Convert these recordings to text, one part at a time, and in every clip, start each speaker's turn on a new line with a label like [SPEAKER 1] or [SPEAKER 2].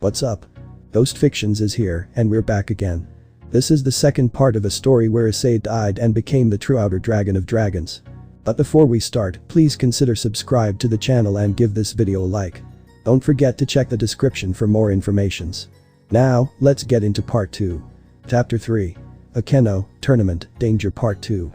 [SPEAKER 1] What's up? Ghost Fictions is here, and we're back again. This is the second part of a story where Issei died and became the true outer dragon of dragons. But before we start, please consider subscribe to the channel and give this video a like. Don't forget to check the description for more informations. Now, let's get into part 2. Chapter 3. Akeno, Tournament, Danger Part 2.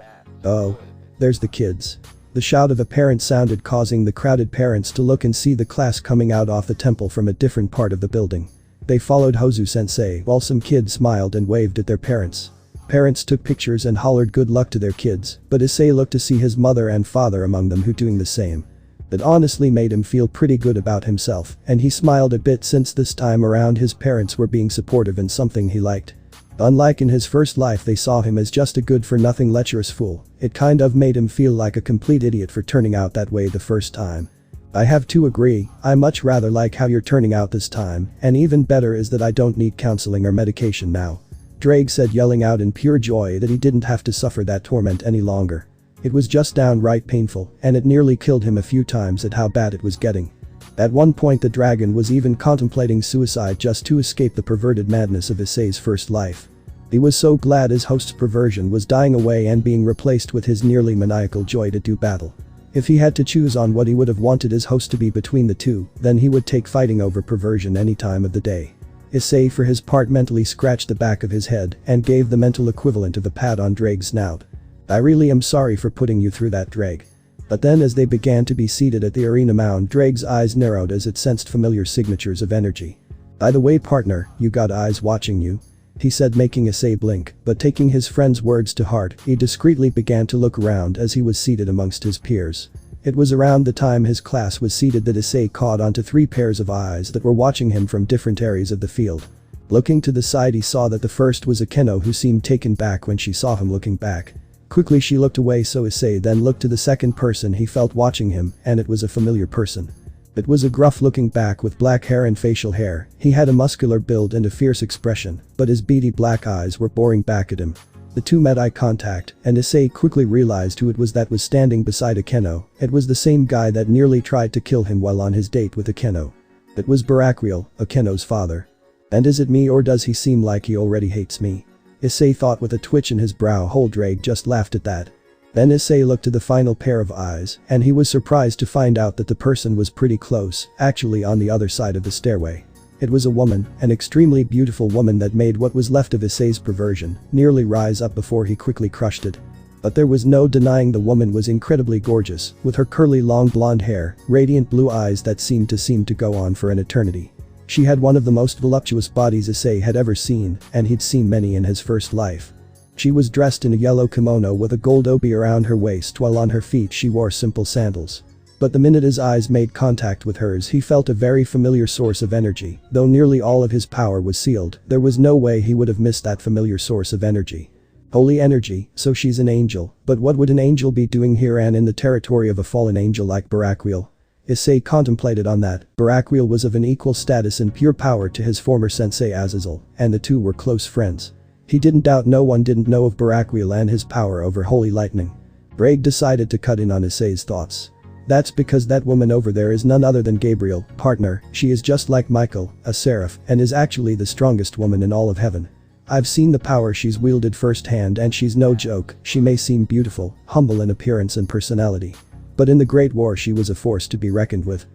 [SPEAKER 1] Oh. There's the kids. The shout of a parent sounded, causing the crowded parents to look and see the class coming out of the temple from a different part of the building. They followed Hozu-sensei while some kids smiled and waved at their parents. Parents took pictures and hollered good luck to their kids, but Issei looked to see his mother and father among them who doing the same. That honestly made him feel pretty good about himself, and he smiled a bit since this time around his parents were being supportive in something he liked. Unlike in his first life, they saw him as just a good-for-nothing lecherous fool. It kind of made him feel like a complete idiot for turning out that way the first time. I have to agree, I much rather like how you're turning out this time, and even better is that I don't need counseling or medication now. Drake said, yelling out in pure joy that he didn't have to suffer that torment any longer. It was just downright painful, and it nearly killed him a few times at how bad it was getting. At one point the dragon was even contemplating suicide just to escape the perverted madness of Issei's first life. He was so glad his host's perversion was dying away and being replaced with his nearly maniacal joy to do battle. If he had to choose on what he would have wanted his host to be between the two, then he would take fighting over perversion any time of the day. Issei for his part mentally scratched the back of his head and gave the mental equivalent of a pat on Drake's snout. I really am sorry for putting you through that, Drake. But then as they began to be seated at the arena mound, Drake's eyes narrowed as it sensed familiar signatures of energy. By the way, partner, you got eyes watching you? He said, making Issei blink, but taking his friend's words to heart, he discreetly began to look around as he was seated amongst his peers. It was around the time his class was seated that Issei caught onto 3 pairs of eyes that were watching him from different areas of the field. Looking to the side, he saw that the first was Akeno, who seemed taken back when she saw him looking back. Quickly she looked away, so Issei then looked to the second person he felt watching him, and it was a familiar person. It was a gruff-looking back with black hair and facial hair. He had a muscular build and a fierce expression, but his beady black eyes were boring back at him. The two met eye contact, and Issei quickly realized who it was that was standing beside Akeno. It was the same guy that nearly tried to kill him while on his date with Akeno. It was Baraquiel, Akeno's father. And is it me, or does he seem like he already hates me? Issei thought with a twitch in his brow. Whole Drake just laughed at that. Then Issei looked to the final pair of eyes, and he was surprised to find out that the person was pretty close, actually on the other side of the stairway. It was a woman, an extremely beautiful woman that made what was left of Issei's perversion nearly rise up before he quickly crushed it. But there was no denying the woman was incredibly gorgeous, with her curly long blonde hair, radiant blue eyes that seemed to go on for an eternity. She had one of the most voluptuous bodies Issei had ever seen, and he'd seen many in his first life. She was dressed in a yellow kimono with a gold obi around her waist, while on her feet she wore simple sandals. But the minute his eyes made contact with hers, he felt a very familiar source of energy. Though nearly all of his power was sealed, there was no way he would have missed that familiar source of energy. Holy energy, so she's an angel, but what would an angel be doing here and in the territory of a fallen angel like Baraquiel? Issei contemplated on that. Baraquiel was of an equal status and pure power to his former sensei Azazel, and the two were close friends. He didn't doubt no one didn't know of Baraquiel and his power over holy lightning. Drake decided to cut in on Issei's thoughts. That's because that woman over there is none other than Gabriel, partner. She is just like Michael, a seraph, and is actually the strongest woman in all of heaven. I've seen the power she's wielded firsthand, and she's no joke. She may seem beautiful, humble in appearance and personality, but in the Great War she was a force to be reckoned with.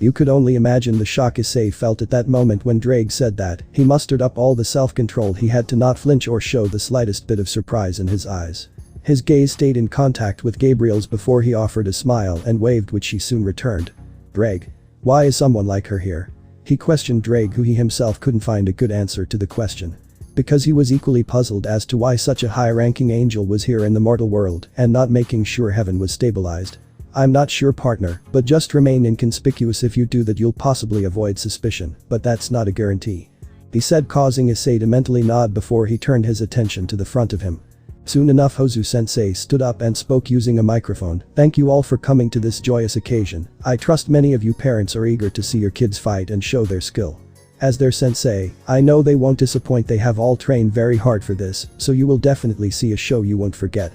[SPEAKER 1] You could only imagine the shock Issei felt at that moment when Drake said that. He mustered up all the self-control he had to not flinch or show the slightest bit of surprise in his eyes. His gaze stayed in contact with Gabriel's before he offered a smile and waved, which she soon returned. Drake. Why is someone like her here? He questioned Drake, who he himself couldn't find a good answer to the question. Because he was equally puzzled as to why such a high-ranking angel was here in the mortal world and not making sure heaven was stabilized. I'm not sure, partner, but just remain inconspicuous. If you do that, you'll possibly avoid suspicion, but that's not a guarantee. He said, causing Issei to mentally nod before he turned his attention to the front of him. Soon enough, Hozu-sensei stood up and spoke using a microphone. Thank you all for coming to this joyous occasion. I trust many of you parents are eager to see your kids fight and show their skill. As their sensei, I know they won't disappoint. They have all trained very hard for this, so you will definitely see a show you won't forget.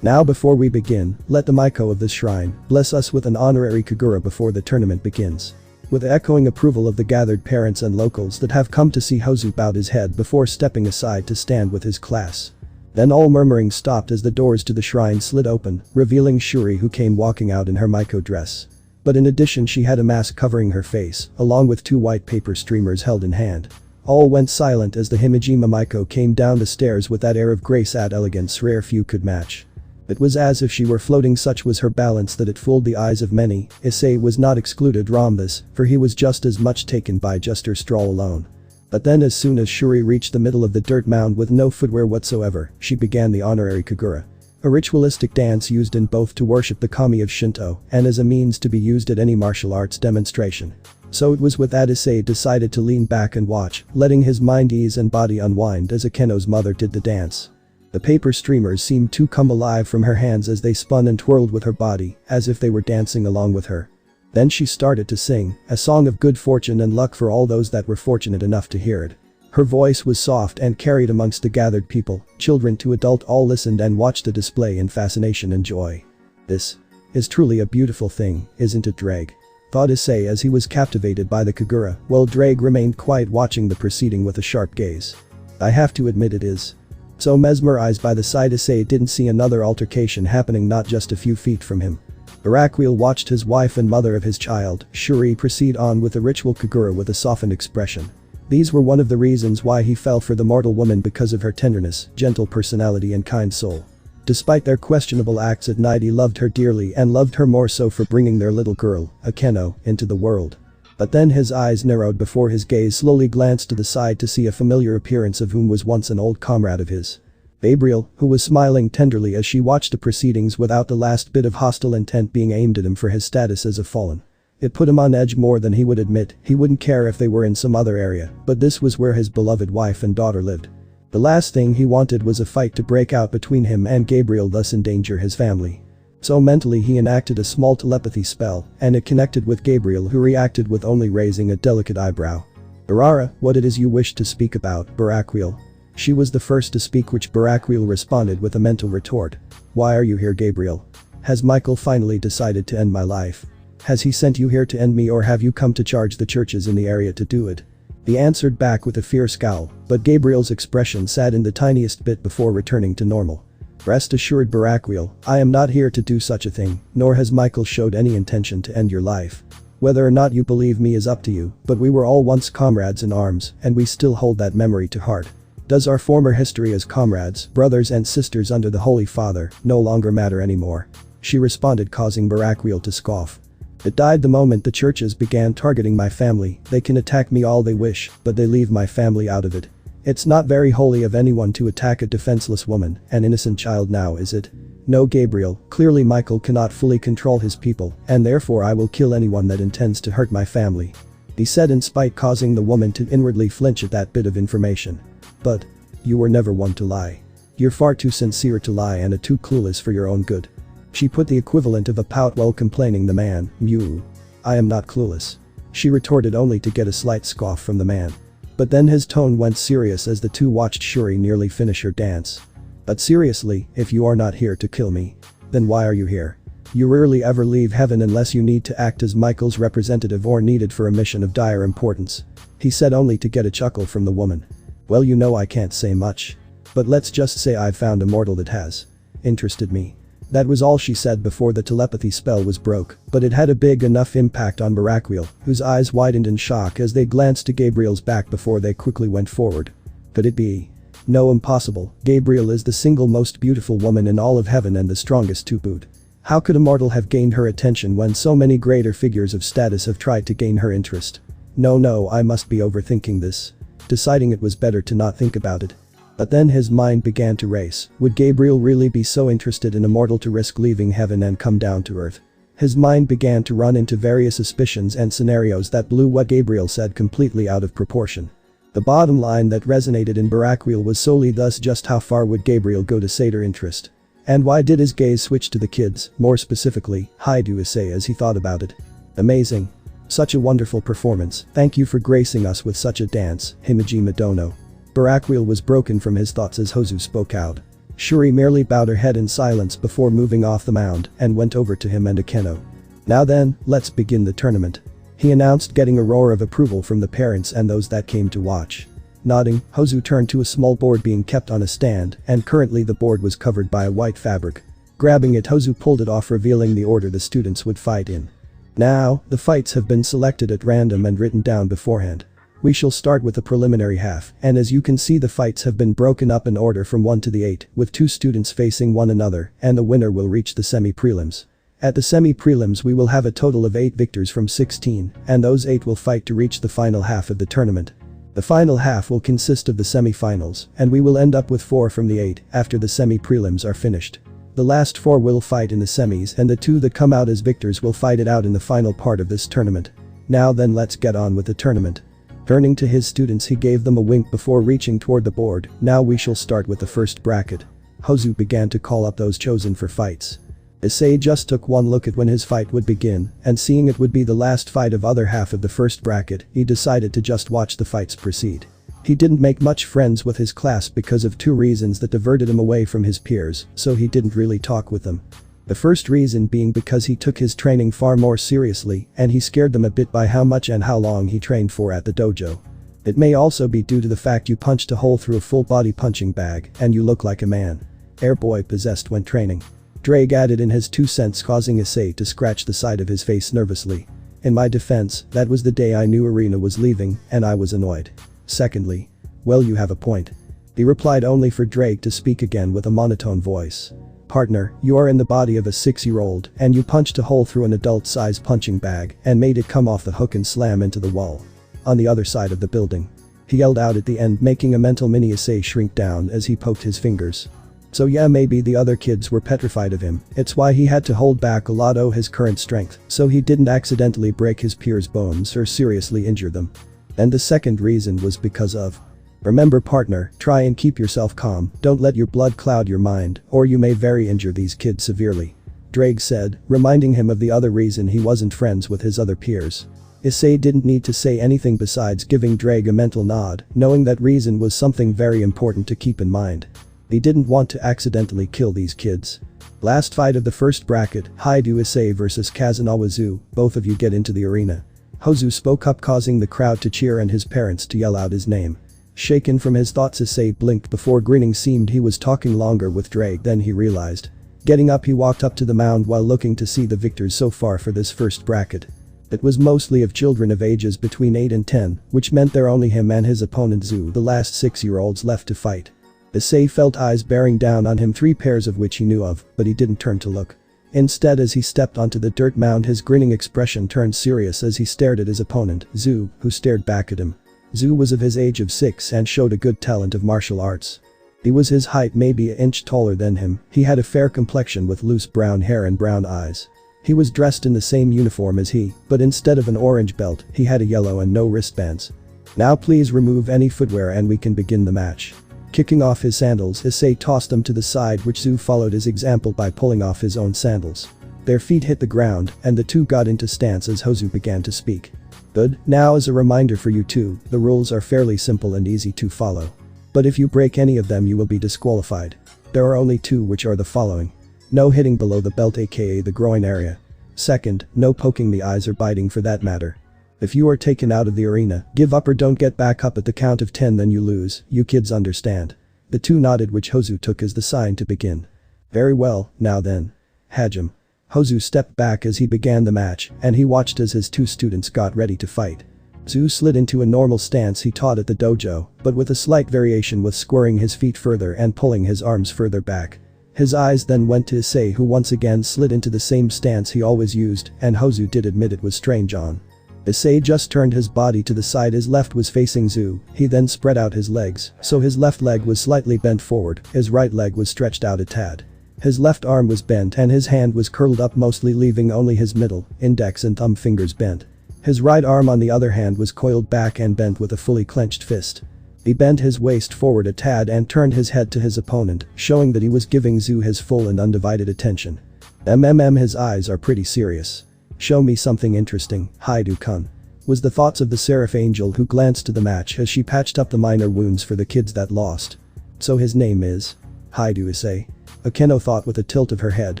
[SPEAKER 1] Now before we begin, let the Maiko of this shrine bless us with an honorary Kagura before the tournament begins. with echoing approval of the gathered parents and locals that have come to see Hozu bowed his head before stepping aside to stand with his class. Then all murmuring stopped as the doors to the shrine slid open, revealing Shuri, who came walking out in her Maiko dress. But in addition, she had a mask covering her face, along with 2 white paper streamers held in hand. All went silent as the Himejima Maiko came down the stairs with that air of grace and elegance rare few could match. It was as if she were floating, such was her balance that it fooled the eyes of many. Issei was not excluded from this, for he was just as much taken by just her stroll alone. But then as soon as Shuri reached the middle of the dirt mound with no footwear whatsoever, she began the honorary kagura. A ritualistic dance used in both to worship the kami of Shinto and as a means to be used at any martial arts demonstration. So it was with that Issei decided to lean back and watch, letting his mind ease and body unwind as Akeno's mother did the dance. The paper streamers seemed to come alive from her hands as they spun and twirled with her body, as if they were dancing along with her. Then she started to sing, a song of good fortune and luck for all those that were fortunate enough to hear it. Her voice was soft and carried amongst the gathered people, children to adult all listened and watched the display in fascination and joy. This is truly a beautiful thing, isn't it, Drake? Thought Issei as he was captivated by the kagura, while Drake remained quiet watching the proceeding with a sharp gaze. I have to admit it is. So mesmerized by the sight, Issei didn't see another altercation happening not just a few feet from him. Barakwil watched his wife and mother of his child, Shuri, proceed on with the ritual kagura with a softened expression. These were one of the reasons why he fell for the mortal woman, because of her tenderness, gentle personality and kind soul. Despite their questionable acts at night, he loved her dearly and loved her more so for bringing their little girl, Akeno, into the world. But then his eyes narrowed before his gaze slowly glanced to the side to see a familiar appearance of whom was once an old comrade of his. Gabriel, who was smiling tenderly as she watched the proceedings without the last bit of hostile intent being aimed at him for his status as a fallen. It put him on edge more than he would admit. He wouldn't care if they were in some other area, but this was where his beloved wife and daughter lived. The last thing he wanted was a fight to break out between him and Gabriel, thus endanger his family. So mentally he enacted a small telepathy spell, and it connected with Gabriel, who reacted with only raising a delicate eyebrow. Barara, what it is you wish to speak about, Barakwil? She was the first to speak, which Barakwil responded with a mental retort. Why are you here, Gabriel? Has Michael finally decided to end my life? Has he sent you here to end me, or have you come to charge the churches in the area to do it? He answered back with a fierce scowl, but Gabriel's expression saddened the tiniest bit before returning to normal. Rest assured, Barakwil, I am not here to do such a thing, nor has Michael showed any intention to end your life. Whether or not you believe me is up to you, but we were all once comrades in arms, and we still hold that memory to heart. Does our former history as comrades, brothers and sisters under the Holy Father, no longer matter anymore? She responded, causing Barakwil to scoff. It died the moment the churches began targeting my family. They can attack me all they wish, but they leave my family out of it. It's not very holy of anyone to attack a defenseless woman, an innocent child now, is it? No, Gabriel, clearly Michael cannot fully control his people, and therefore I will kill anyone that intends to hurt my family. He said in spite, causing the woman to inwardly flinch at that bit of information. But you were never one to lie. You're far too sincere to lie and too clueless for your own good. She put the equivalent of a pout while complaining the man, Mew. I am not clueless. She retorted, only to get a slight scoff from the man. But then his tone went serious as the two watched Shuri nearly finish her dance. But seriously, if you are not here to kill me, then why are you here? You rarely ever leave heaven unless you need to act as Michael's representative or needed for a mission of dire importance. He said, only to get a chuckle from the woman. Well, you know, I can't say much. But let's just say I've found a mortal that has interested me. That was all she said before the telepathy spell was broke, but it had a big enough impact on Barakwil, whose eyes widened in shock as they glanced to Gabriel's back before they quickly went forward. Could it be? No, impossible. Gabriel is the single most beautiful woman in all of heaven and the strongest to boot. How could a mortal have gained her attention when so many greater figures of status have tried to gain her interest? No, I must be overthinking this. Deciding it was better to not think about it. But then his mind began to race. Would Gabriel really be so interested in a mortal to risk leaving heaven and come down to earth? His mind began to run into various suspicions and scenarios that blew what Gabriel said completely out of proportion. The bottom line that resonated in Barakwil was solely thus: just how far would Gabriel go to sate her interest? And why did his gaze switch to the kids, more specifically, Haidu Issei, as he thought about it? Amazing. Such a wonderful performance. Thank you for gracing us with such a dance, Himejima Dono. Barakwil was broken from his thoughts as Hozu spoke out. Shuri merely bowed her head in silence before moving off the mound and went over to him and Akeno. Now then, let's begin the tournament. he announced, getting a roar of approval from the parents and those that came to watch. Nodding, Hozu turned to a small board being kept on a stand, and currently the board was covered by a white fabric. Grabbing it, Hozu pulled it off, revealing the order the students would fight in. Now, the fights have been selected at random and written down beforehand. We shall start with the preliminary half, and as you can see, the fights have been broken up in order from 1 to the 8, with 2 students facing one another, and the winner will reach the semi-prelims. At the semi-prelims we will have a total of 8 victors from 16, and those 8 will fight to reach the final half of the tournament. The final half will consist of the semi-finals, and we will end up with 4 from the 8 after the semi-prelims are finished. The last 4 will fight in the semis, and the 2 that come out as victors will fight it out in the final part of this tournament. Now then, let's get on with the tournament. Turning to his students, he gave them a wink before reaching toward the board. Now we shall start with the first bracket. Hozu began to call up those chosen for fights. Issei just took one look at when his fight would begin, and seeing it would be the last fight of other half of the first bracket, he decided to just watch the fights proceed. He didn't make much friends with his class because of 2 reasons that diverted him away from his peers, so he didn't really talk with them. The first reason being because he took his training far more seriously, and he scared them a bit by how much and how long he trained for at the dojo. It may also be due to the fact you punched a hole through a full body punching bag and you look like a man. Airboy possessed when training. Drake added in his 2 cents, causing Issei to scratch the side of his face nervously. In my defense, that was the day I knew Arena was leaving, and I was annoyed. Secondly, well, you have a point. He replied, only for Drake to speak again with a monotone voice. Partner, you are in the body of a 6-year-old and you punched a hole through an adult-sized punching bag and made it come off the hook and slam into the wall. On the other side of the building. He yelled out at the end, making a mental mini Issei shrink down as he poked his fingers. So yeah, maybe the other kids were petrified of him, it's why he had to hold back a lot of his current strength so he didn't accidentally break his peers' bones or seriously injure them. And the second reason was because of. Remember partner, try and keep yourself calm, don't let your blood cloud your mind, or you may very injure these kids severely. Drake said, reminding him of the other reason he wasn't friends with his other peers. Issei didn't need to say anything besides giving Drake a mental nod, knowing that reason was something very important to keep in mind. He didn't want to accidentally kill these kids. Last fight of the first bracket, Haidu Issei vs Kazanawa Zu, both of you get into the arena. Hozu spoke up, causing the crowd to cheer and his parents to yell out his name. Shaken from his thoughts, Issei blinked before grinning. Seemed he was talking longer with Drake than he realized. Getting up, he walked up to the mound while looking to see the victors so far for this first bracket. It was mostly of children of ages between 8 and 10, which meant there only him and his opponent Zu, the last 6-year-olds left to fight. Issei felt eyes bearing down on him, 3 pairs of which he knew of, but he didn't turn to look. Instead, as he stepped onto the dirt mound, his grinning expression turned serious as he stared at his opponent, Zu, who stared back at him. Zu was of his age of 6 and showed a good talent of martial arts. He was his height, maybe an inch taller than him. He had a fair complexion with loose brown hair and brown eyes. He was dressed in the same uniform as he, but instead of an orange belt, he had a yellow and no wristbands. Now please remove any footwear and we can begin the match. Kicking off his sandals, Issei tossed them to the side, which Zu followed his example by pulling off his own sandals. Their feet hit the ground and the two got into stance as Hozu began to speak. Good, now as a reminder for you two, the rules are fairly simple and easy to follow. But if you break any of them you will be disqualified. There are only 2, which are the following. No hitting below the belt, aka the groin area. Second, no poking the eyes or biting for that matter. If you are taken out of the arena, give up or don't get back up at the count of 10, then you lose. You kids understand? The 2 nodded, which Hozu took as the sign to begin. Very well, now then. Hajime. Hozu stepped back as he began the match, and he watched as his 2 students got ready to fight. Zu slid into a normal stance he taught at the dojo, but with a slight variation with squaring his feet further and pulling his arms further back. His eyes then went to Issei, who once again slid into the same stance he always used, and Hozu did admit it was strange on. Issei just turned his body to the side, his left was facing Zu. He then spread out his legs, so his left leg was slightly bent forward, his right leg was stretched out a tad. His left arm was bent and his hand was curled up, mostly leaving only his middle, index and thumb fingers bent. His right arm on the other hand was coiled back and bent with a fully clenched fist. He bent his waist forward a tad and turned his head to his opponent, showing that he was giving Zu his full and undivided attention. His eyes are pretty serious. Show me something interesting, Haidu-kun. Was the thoughts of the Seraph Angel, who glanced to the match as she patched up the minor wounds for the kids that lost. So his name is Haidu Issei. Akeno thought with a tilt of her head.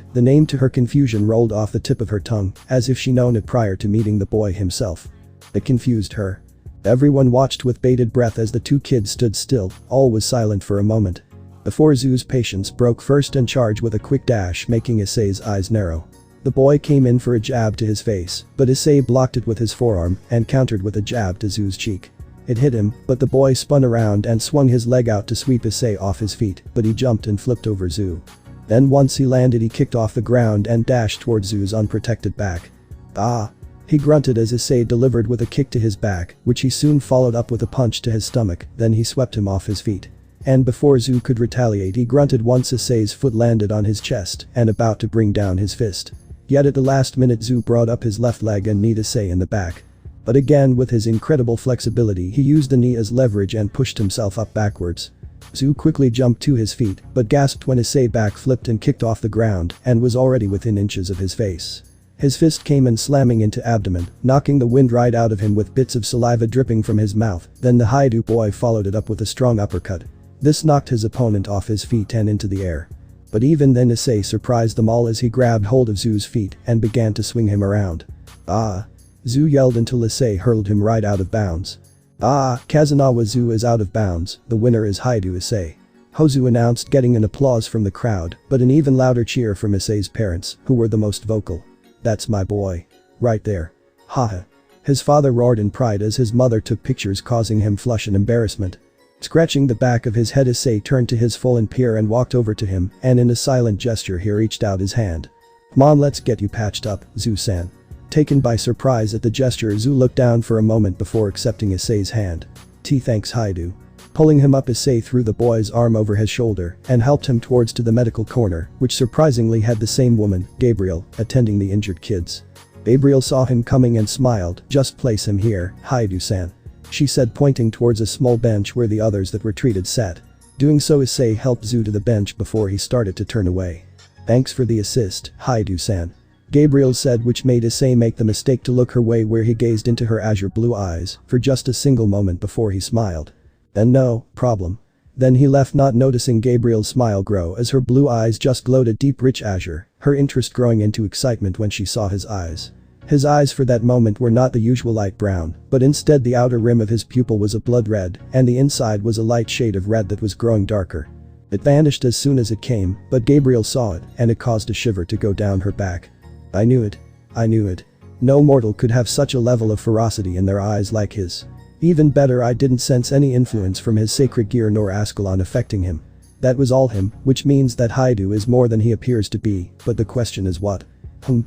[SPEAKER 1] The name to her confusion rolled off the tip of her tongue, as if she known it prior to meeting the boy himself. It confused her. Everyone watched with bated breath as the two kids stood still. All was silent for a moment. Before Zoo's patience broke first and charged with a quick dash, making Issei's eyes narrow. The boy came in for a jab to his face, but Issei blocked it with his forearm and countered with a jab to Zoo's cheek. It hit him, but the boy spun around and swung his leg out to sweep Issei off his feet, but he jumped and flipped over Zoo. Then once he landed, he kicked off the ground and dashed towards Zoo's unprotected back. "Ah!" he grunted as Issei delivered with a kick to his back, which he soon followed up with a punch to his stomach. Then he swept him off his feet. And before Zoo could retaliate, he grunted once Issei's foot landed on his chest and about to bring down his fist. Yet at the last minute, Zoo brought up his left leg and kneed Issei in the back. But again, with his incredible flexibility, he used the knee as leverage and pushed himself up backwards. Zoo quickly jumped to his feet, but gasped when Issei back-flipped and kicked off the ground and was already within inches of his face. His fist came in slamming into abdomen, knocking the wind right out of him with bits of saliva dripping from his mouth. Then the Haidu boy followed it up with a strong uppercut. This knocked his opponent off his feet and into the air. But even then, Issei surprised them all as he grabbed hold of Zoo's feet and began to swing him around. "Ah!" Zoo yelled until Issei hurled him right out of bounds. "Ah, Kazunawa, Zoo is out of bounds, the winner is Haidu Issei," Hozu announced, getting an applause from the crowd, but an even louder cheer from Issei's parents, who were the most vocal. "That's my boy. Right there. Haha." His father roared in pride as his mother took pictures, causing him flush in embarrassment. Scratching the back of his head, Issei turned to his fallen peer and walked over to him, and in a silent gesture he reached out his hand. "Come on, let's get you patched up, Zoo-san." Taken by surprise at the gesture, Zoo looked down for a moment before accepting Issei's hand. Thanks, Haidu." Pulling him up, Issei threw the boy's arm over his shoulder and helped him towards to the medical corner, which surprisingly had the same woman, Gabriel, attending the injured kids. Gabriel saw him coming and smiled. "Just place him here, Haidu-san," she said, pointing towards a small bench where the others that were treated sat. Doing so, Issei helped Zoo to the bench before he started to turn away. "Thanks for the assist, Haidu-san," Gabriel said, which made Issei make the mistake to look her way, where he gazed into her azure blue eyes for just a single moment before he smiled. "Then no problem." Then he left, not noticing Gabriel's smile grow as her blue eyes just glowed a deep rich azure, her interest growing into excitement when she saw his eyes. His eyes for that moment were not the usual light brown, but instead the outer rim of his pupil was a blood red and the inside was a light shade of red that was growing darker. It vanished as soon as it came, but Gabriel saw it and it caused a shiver to go down her back. "I knew it. I knew it. No mortal could have such a level of ferocity in their eyes like his. Even better, I didn't sense any influence from his sacred gear nor Ascalon affecting him. That was all him, which means that Haidu is more than he appears to be, but the question is what?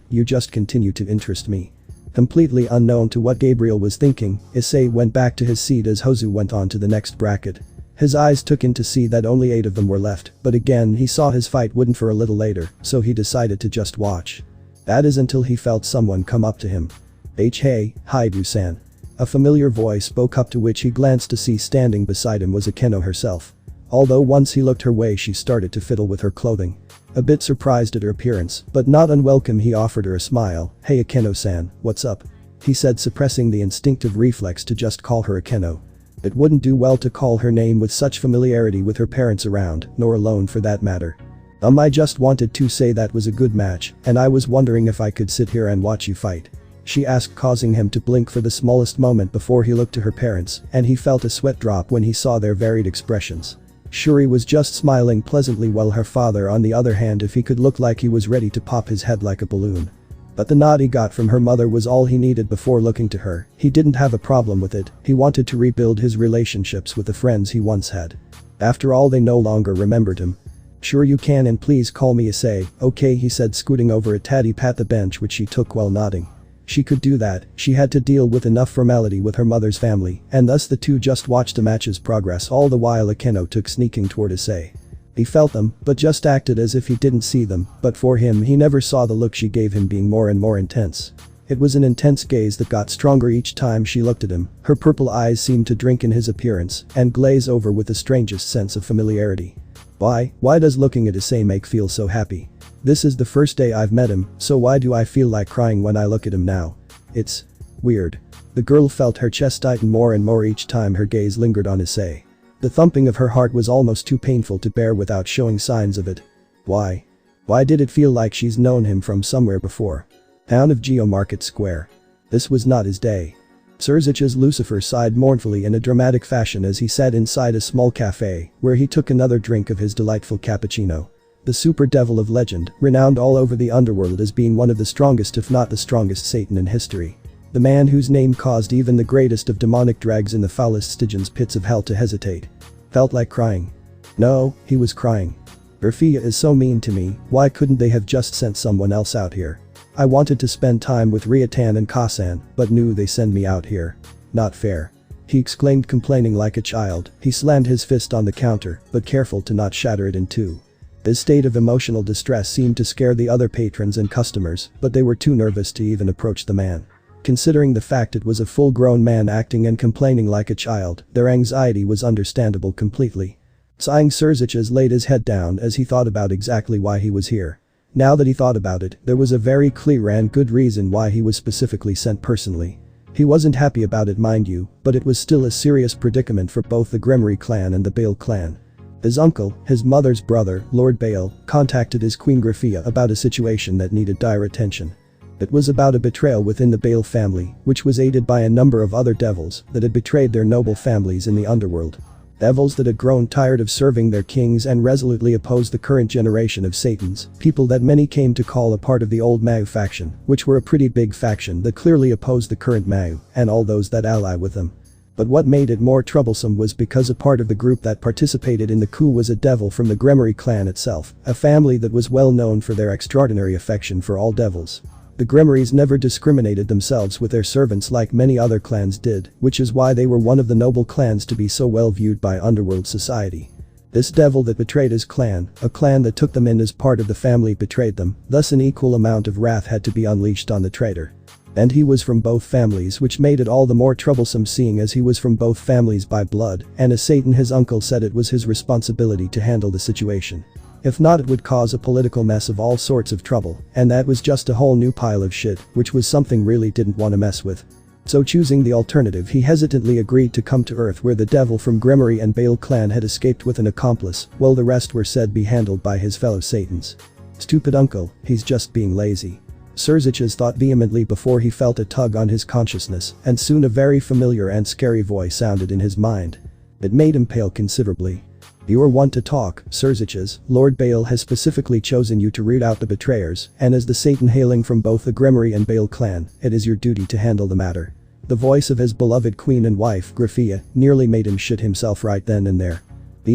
[SPEAKER 1] You just continue to interest me." Completely unknown to what Gabriel was thinking, Issei went back to his seat as Hozu went on to the next bracket. His eyes took in to see that only 8 of them were left, but again he saw his fight wouldn't for a little later, so he decided to just watch. That is until he felt someone come up to him. "Hey, Haidu-san." A familiar voice spoke up, to which he glanced to see standing beside him was Akeno herself. Although once he looked her way, she started to fiddle with her clothing. A bit surprised at her appearance, but not unwelcome, he offered her a smile. "Hey Akeno-san, what's up?" he said, suppressing the instinctive reflex to just call her Akeno. It wouldn't do well to call her name with such familiarity with her parents around, nor alone for that matter. I just wanted to say that was a good match, and I was wondering if I could sit here and watch you fight," she asked, causing him to blink for the smallest moment before he looked to her parents, and he felt a sweat drop when he saw their varied expressions. Shuri was just smiling pleasantly, while her father, on the other hand, if he could, looked like he was ready to pop his head like a balloon. But the nod he got from her mother was all he needed before looking to her. He didn't have a problem with it, he wanted to rebuild his relationships with the friends he once had. After all, they no longer remembered him. "Sure you can, and please call me Issei, okay," he said, scooting over a tatty pat the bench, which she took while nodding. She could do that. She had to deal with enough formality with her mother's family, and thus the two just watched the match's progress, all the while Akeno took sneaking toward Issei. He felt them, but just acted as if he didn't see them, but for him, he never saw the look she gave him being more and more intense. It was an intense gaze that got stronger each time she looked at him. Her purple eyes seemed to drink in his appearance and glaze over with the strangest sense of familiarity. Why does looking at Issei make feel so happy? This is the first day I've met him, so why do I feel like crying when I look at him now? It's weird. The girl felt her chest tighten more and more each time her gaze lingered on Issei. The thumping of her heart was almost too painful to bear without showing signs of it. Why? Why did it feel like she's known him from somewhere before? Town of Geo Market Square. This was not his day. Surzich's Lucifer sighed mournfully in a dramatic fashion as he sat inside a small cafe, where he took another drink of his delightful cappuccino. The super devil of legend, renowned all over the underworld as being one of the strongest if not the strongest Satan in history. The man whose name caused even the greatest of demonic drags in the foulest Stygian's pits of hell to hesitate. Felt like crying. No, he was crying. Urfia is so mean to me, why couldn't they have just sent someone else out here? I wanted to spend time with Riatan and Kasan, but knew they send me out here. Not fair. He exclaimed, complaining like a child. He slammed his fist on the counter, but careful to not shatter it in two. This state of emotional distress seemed to scare the other patrons and customers, but they were too nervous to even approach the man. Considering the fact it was a full-grown man acting and complaining like a child, their anxiety was understandable completely. Sighing, Surziches laid his head down as he thought about exactly why he was here. Now that he thought about it, there was a very clear and good reason why he was specifically sent personally. He wasn't happy about it, mind you, but it was still a serious predicament for both the Gremory clan and the Bale clan. His uncle, his mother's brother, Lord Bale, contacted his queen Grafia about a situation that needed dire attention. It was about a betrayal within the Bale family, which was aided by a number of other devils that had betrayed their noble families in the underworld. Devils that had grown tired of serving their kings and resolutely opposed the current generation of Satans, people that many came to call a part of the old Mau faction, which were a pretty big faction that clearly opposed the current Mau, and all those that ally with them. But what made it more troublesome was because a part of the group that participated in the coup was a devil from the Gremory clan itself, a family that was well known for their extraordinary affection for all devils. The Gremorys never discriminated themselves with their servants like many other clans did, which is why they were one of the noble clans to be so well viewed by underworld society. This devil that betrayed his clan, a clan that took them in as part of the family, betrayed them, thus an equal amount of wrath had to be unleashed on the traitor. And he was from both families, which made it all the more troublesome seeing as he was from both families by blood, and as Satan, his uncle, said it was his responsibility to handle the situation. If not, it would cause a political mess of all sorts of trouble, and that was just a whole new pile of shit, which was something really didn't want to mess with. So choosing the alternative, he hesitantly agreed to come to Earth where the devil from Gremory and Bale clan had escaped with an accomplice, while the rest were said be handled by his fellow Satans. Stupid uncle, he's just being lazy. Surziches thought vehemently before he felt a tug on his consciousness, and soon a very familiar and scary voice sounded in his mind. It made him pale considerably. You are one to talk, Surziches. Lord Bale has specifically chosen you to root out the betrayers, and as the Satan hailing from both the Gremory and Bale clan, it is your duty to handle the matter. The voice of his beloved queen and wife, Grafia, nearly made him shit himself right then and there.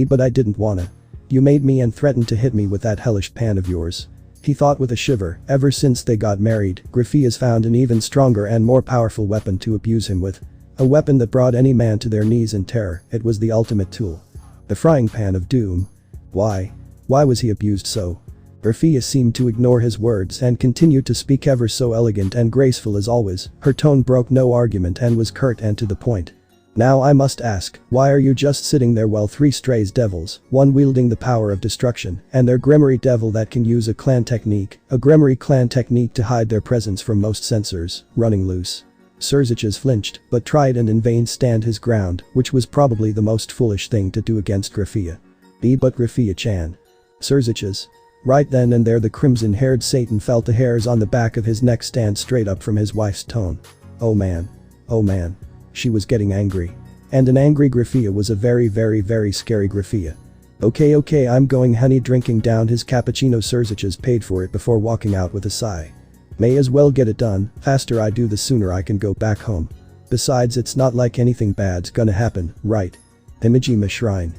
[SPEAKER 1] But I didn't wanna. You made me and threatened to hit me with that hellish pan of yours. He thought with a shiver. Ever since they got married, Grafia's found an even stronger and more powerful weapon to abuse him with. A weapon that brought any man to their knees in terror. It was the ultimate tool. The frying pan of doom. Why? Why was he abused so? Grafia seemed to ignore his words and continued to speak ever so elegant and graceful as always. Her tone broke no argument and was curt and to the point. Now I must ask, why are you just sitting there while three strays devils, one wielding the power of destruction, and their Gremory devil that can use a Gremory clan technique to hide their presence from most censors, running loose? Surziches flinched, but tried and in vain stand his ground, which was probably the most foolish thing to do against Grafia. But Grafia-chan. Surziches. Right then and there the crimson-haired Satan felt the hairs on the back of his neck stand straight up from his wife's tone. Oh man. Oh man. She was getting angry. And an angry Grafia was a very scary Grafia. Okay, I'm going, honey. Drinking down his cappuccino, Surziches paid for it before walking out with a sigh. May as well get it done. Faster I do, the sooner I can go back home. Besides, it's not like anything bad's gonna happen, right? Imajima Shrine.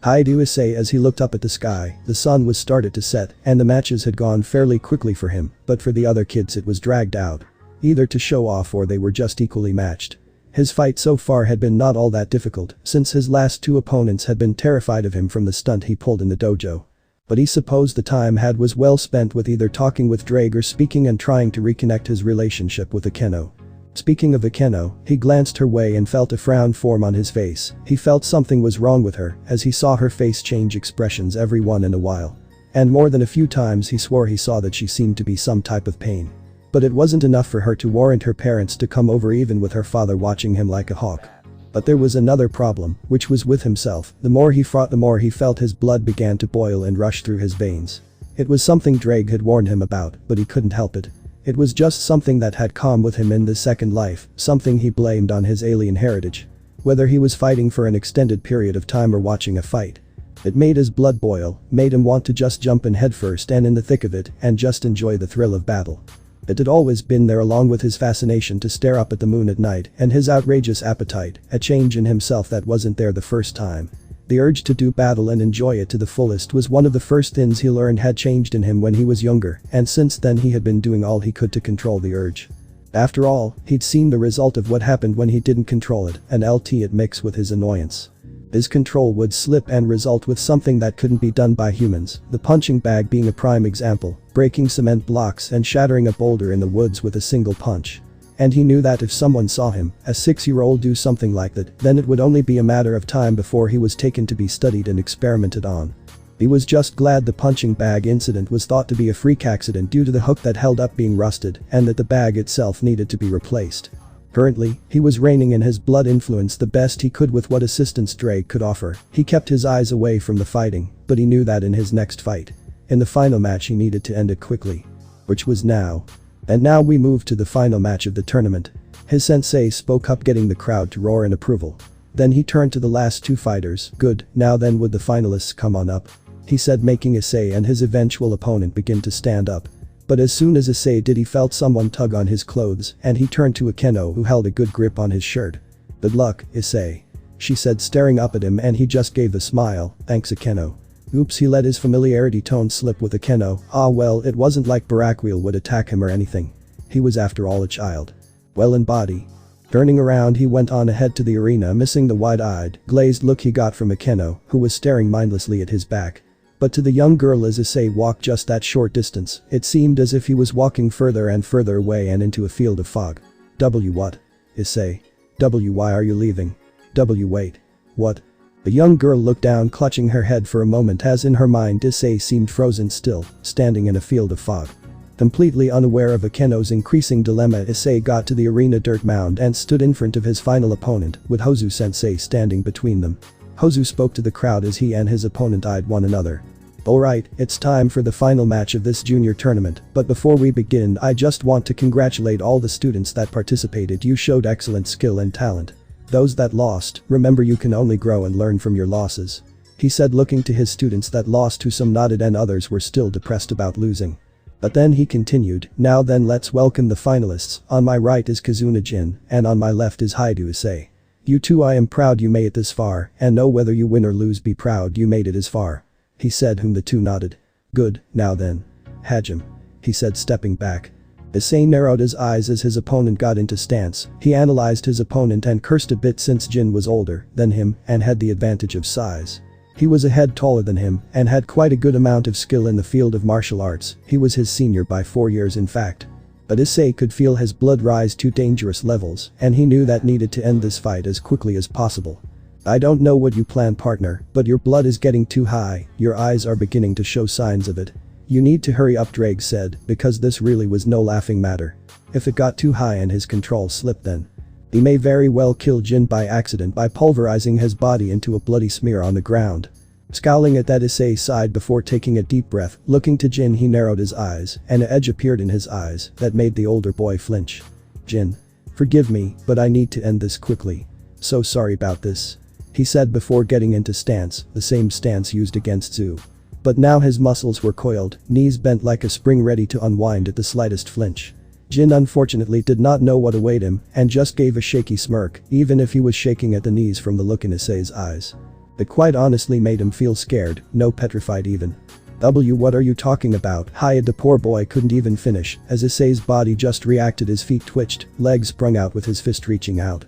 [SPEAKER 1] Hi do Issei as he looked up at the sky. The sun was started to set and the matches had gone fairly quickly for him, but for the other kids it was dragged out. Either to show off or they were just equally matched. His fight so far had been not all that difficult since his last two opponents had been terrified of him from the stunt he pulled in the dojo. But he supposed the time was well spent with either talking with Drake or speaking and trying to reconnect his relationship with Akeno. Speaking of Akeno, he glanced her way and felt a frown form on his face. He felt something was wrong with her as he saw her face change expressions every once in a while. And more than a few times he swore he saw that she seemed to be some type of pain. But it wasn't enough for her to warrant her parents to come over, even with her father watching him like a hawk. But there was another problem, which was with himself. The more he fought, the more he felt his blood began to boil and rush through his veins. It was something Drake had warned him about, but he couldn't help it. It was just something that had come with him in this second life, something he blamed on his alien heritage. Whether he was fighting for an extended period of time or watching a fight. It made his blood boil, made him want to just jump in headfirst and in the thick of it and just enjoy the thrill of battle. It had always been there along with his fascination to stare up at the moon at night and his outrageous appetite, a change in himself that wasn't there the first time. The urge to do battle and enjoy it to the fullest was one of the first things he learned had changed in him when he was younger, and since then he had been doing all he could to control the urge. After all, he'd seen the result of what happened when he didn't control it, an LT it mixed with his annoyance. His control would slip and result with something that couldn't be done by humans, the punching bag being a prime example, breaking cement blocks and shattering a boulder in the woods with a single punch. And he knew that if someone saw him, a 6-year-old, do something like that, then it would only be a matter of time before he was taken to be studied and experimented on. He was just glad the punching bag incident was thought to be a freak accident due to the hook that held up being rusted and that the bag itself needed to be replaced. Currently, he was reining in his blood influence the best he could with what assistance Drake could offer. He kept his eyes away from the fighting, but he knew that in his next fight. In the final match he needed to end it quickly. Which was now. And now we move to the final match of the tournament. His sensei spoke up, getting the crowd to roar in approval. Then he turned to the last two fighters. Good, now then would the finalists come on up? He said, making Issei and his eventual opponent begin to stand up. But as soon as Issei did, he felt someone tug on his clothes and he turned to Akeno, who held a good grip on his shirt. Good luck, Issei. She said, staring up at him, and he just gave a smile. Thanks, Akeno. Oops, he let his familiarity tone slip with Akeno. Ah well, it wasn't like Barakwheel would attack him or anything. He was after all a child. Well in body. Turning around he went on ahead to the arena, missing the wide-eyed, glazed look he got from Akeno, who was staring mindlessly at his back. But to the young girl, as Issei walked just that short distance, it seemed as if he was walking further and further away and into a field of fog. W what? Issei. W why are you leaving? W wait. What? The young girl looked down, clutching her head for a moment as in her mind Issei seemed frozen still, standing in a field of fog. Completely unaware of Akeno's increasing dilemma, Issei got to the arena dirt mound and stood in front of his final opponent, with Hozu-sensei standing between them. Hozu spoke to the crowd as he and his opponent eyed one another. Alright, it's time for the final match of this junior tournament, but before we begin I just want to congratulate all the students that participated. You showed excellent skill and talent. Those that lost, remember you can only grow and learn from your losses. He said, looking to his students that lost, who some nodded and others were still depressed about losing. But then he continued, now then let's welcome the finalists. On my right is Kazuna Jin, and on my left is Haidu Issei. You two, I am proud you made it this far, and know whether you win or lose, be proud you made it as far. He said, whom the two nodded. Good, now then. Hajime. He said, stepping back. Issei narrowed his eyes as his opponent got into stance. He analyzed his opponent and cursed a bit since Jin was older than him and had the advantage of size. He was a head taller than him and had quite a good amount of skill in the field of martial arts. He was his senior by 4 years in fact. But Issei could feel his blood rise to dangerous levels and he knew that needed to end this fight as quickly as possible. I don't know what you plan, partner, but your blood is getting too high, your eyes are beginning to show signs of it. You need to hurry up, Drake said, because this really was no laughing matter. If it got too high and his control slipped, then he may very well kill Jin by accident by pulverizing his body into a bloody smear on the ground. Scowling at that, Issei sighed before taking a deep breath. Looking to Jin, he narrowed his eyes, and an edge appeared in his eyes that made the older boy flinch. Jin. Forgive me, but I need to end this quickly. So sorry about this. He said before getting into stance, the same stance used against Zu. But now his muscles were coiled, knees bent like a spring ready to unwind at the slightest flinch. Jin unfortunately did not know what awaited him and just gave a shaky smirk, even if he was shaking at the knees from the look in Issei's eyes. It quite honestly made him feel scared, no petrified even. W what are you talking about? Hiya, the poor boy couldn't even finish as Issei's body just reacted. His feet twitched, legs sprung out with his fist reaching out.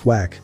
[SPEAKER 1] Whack.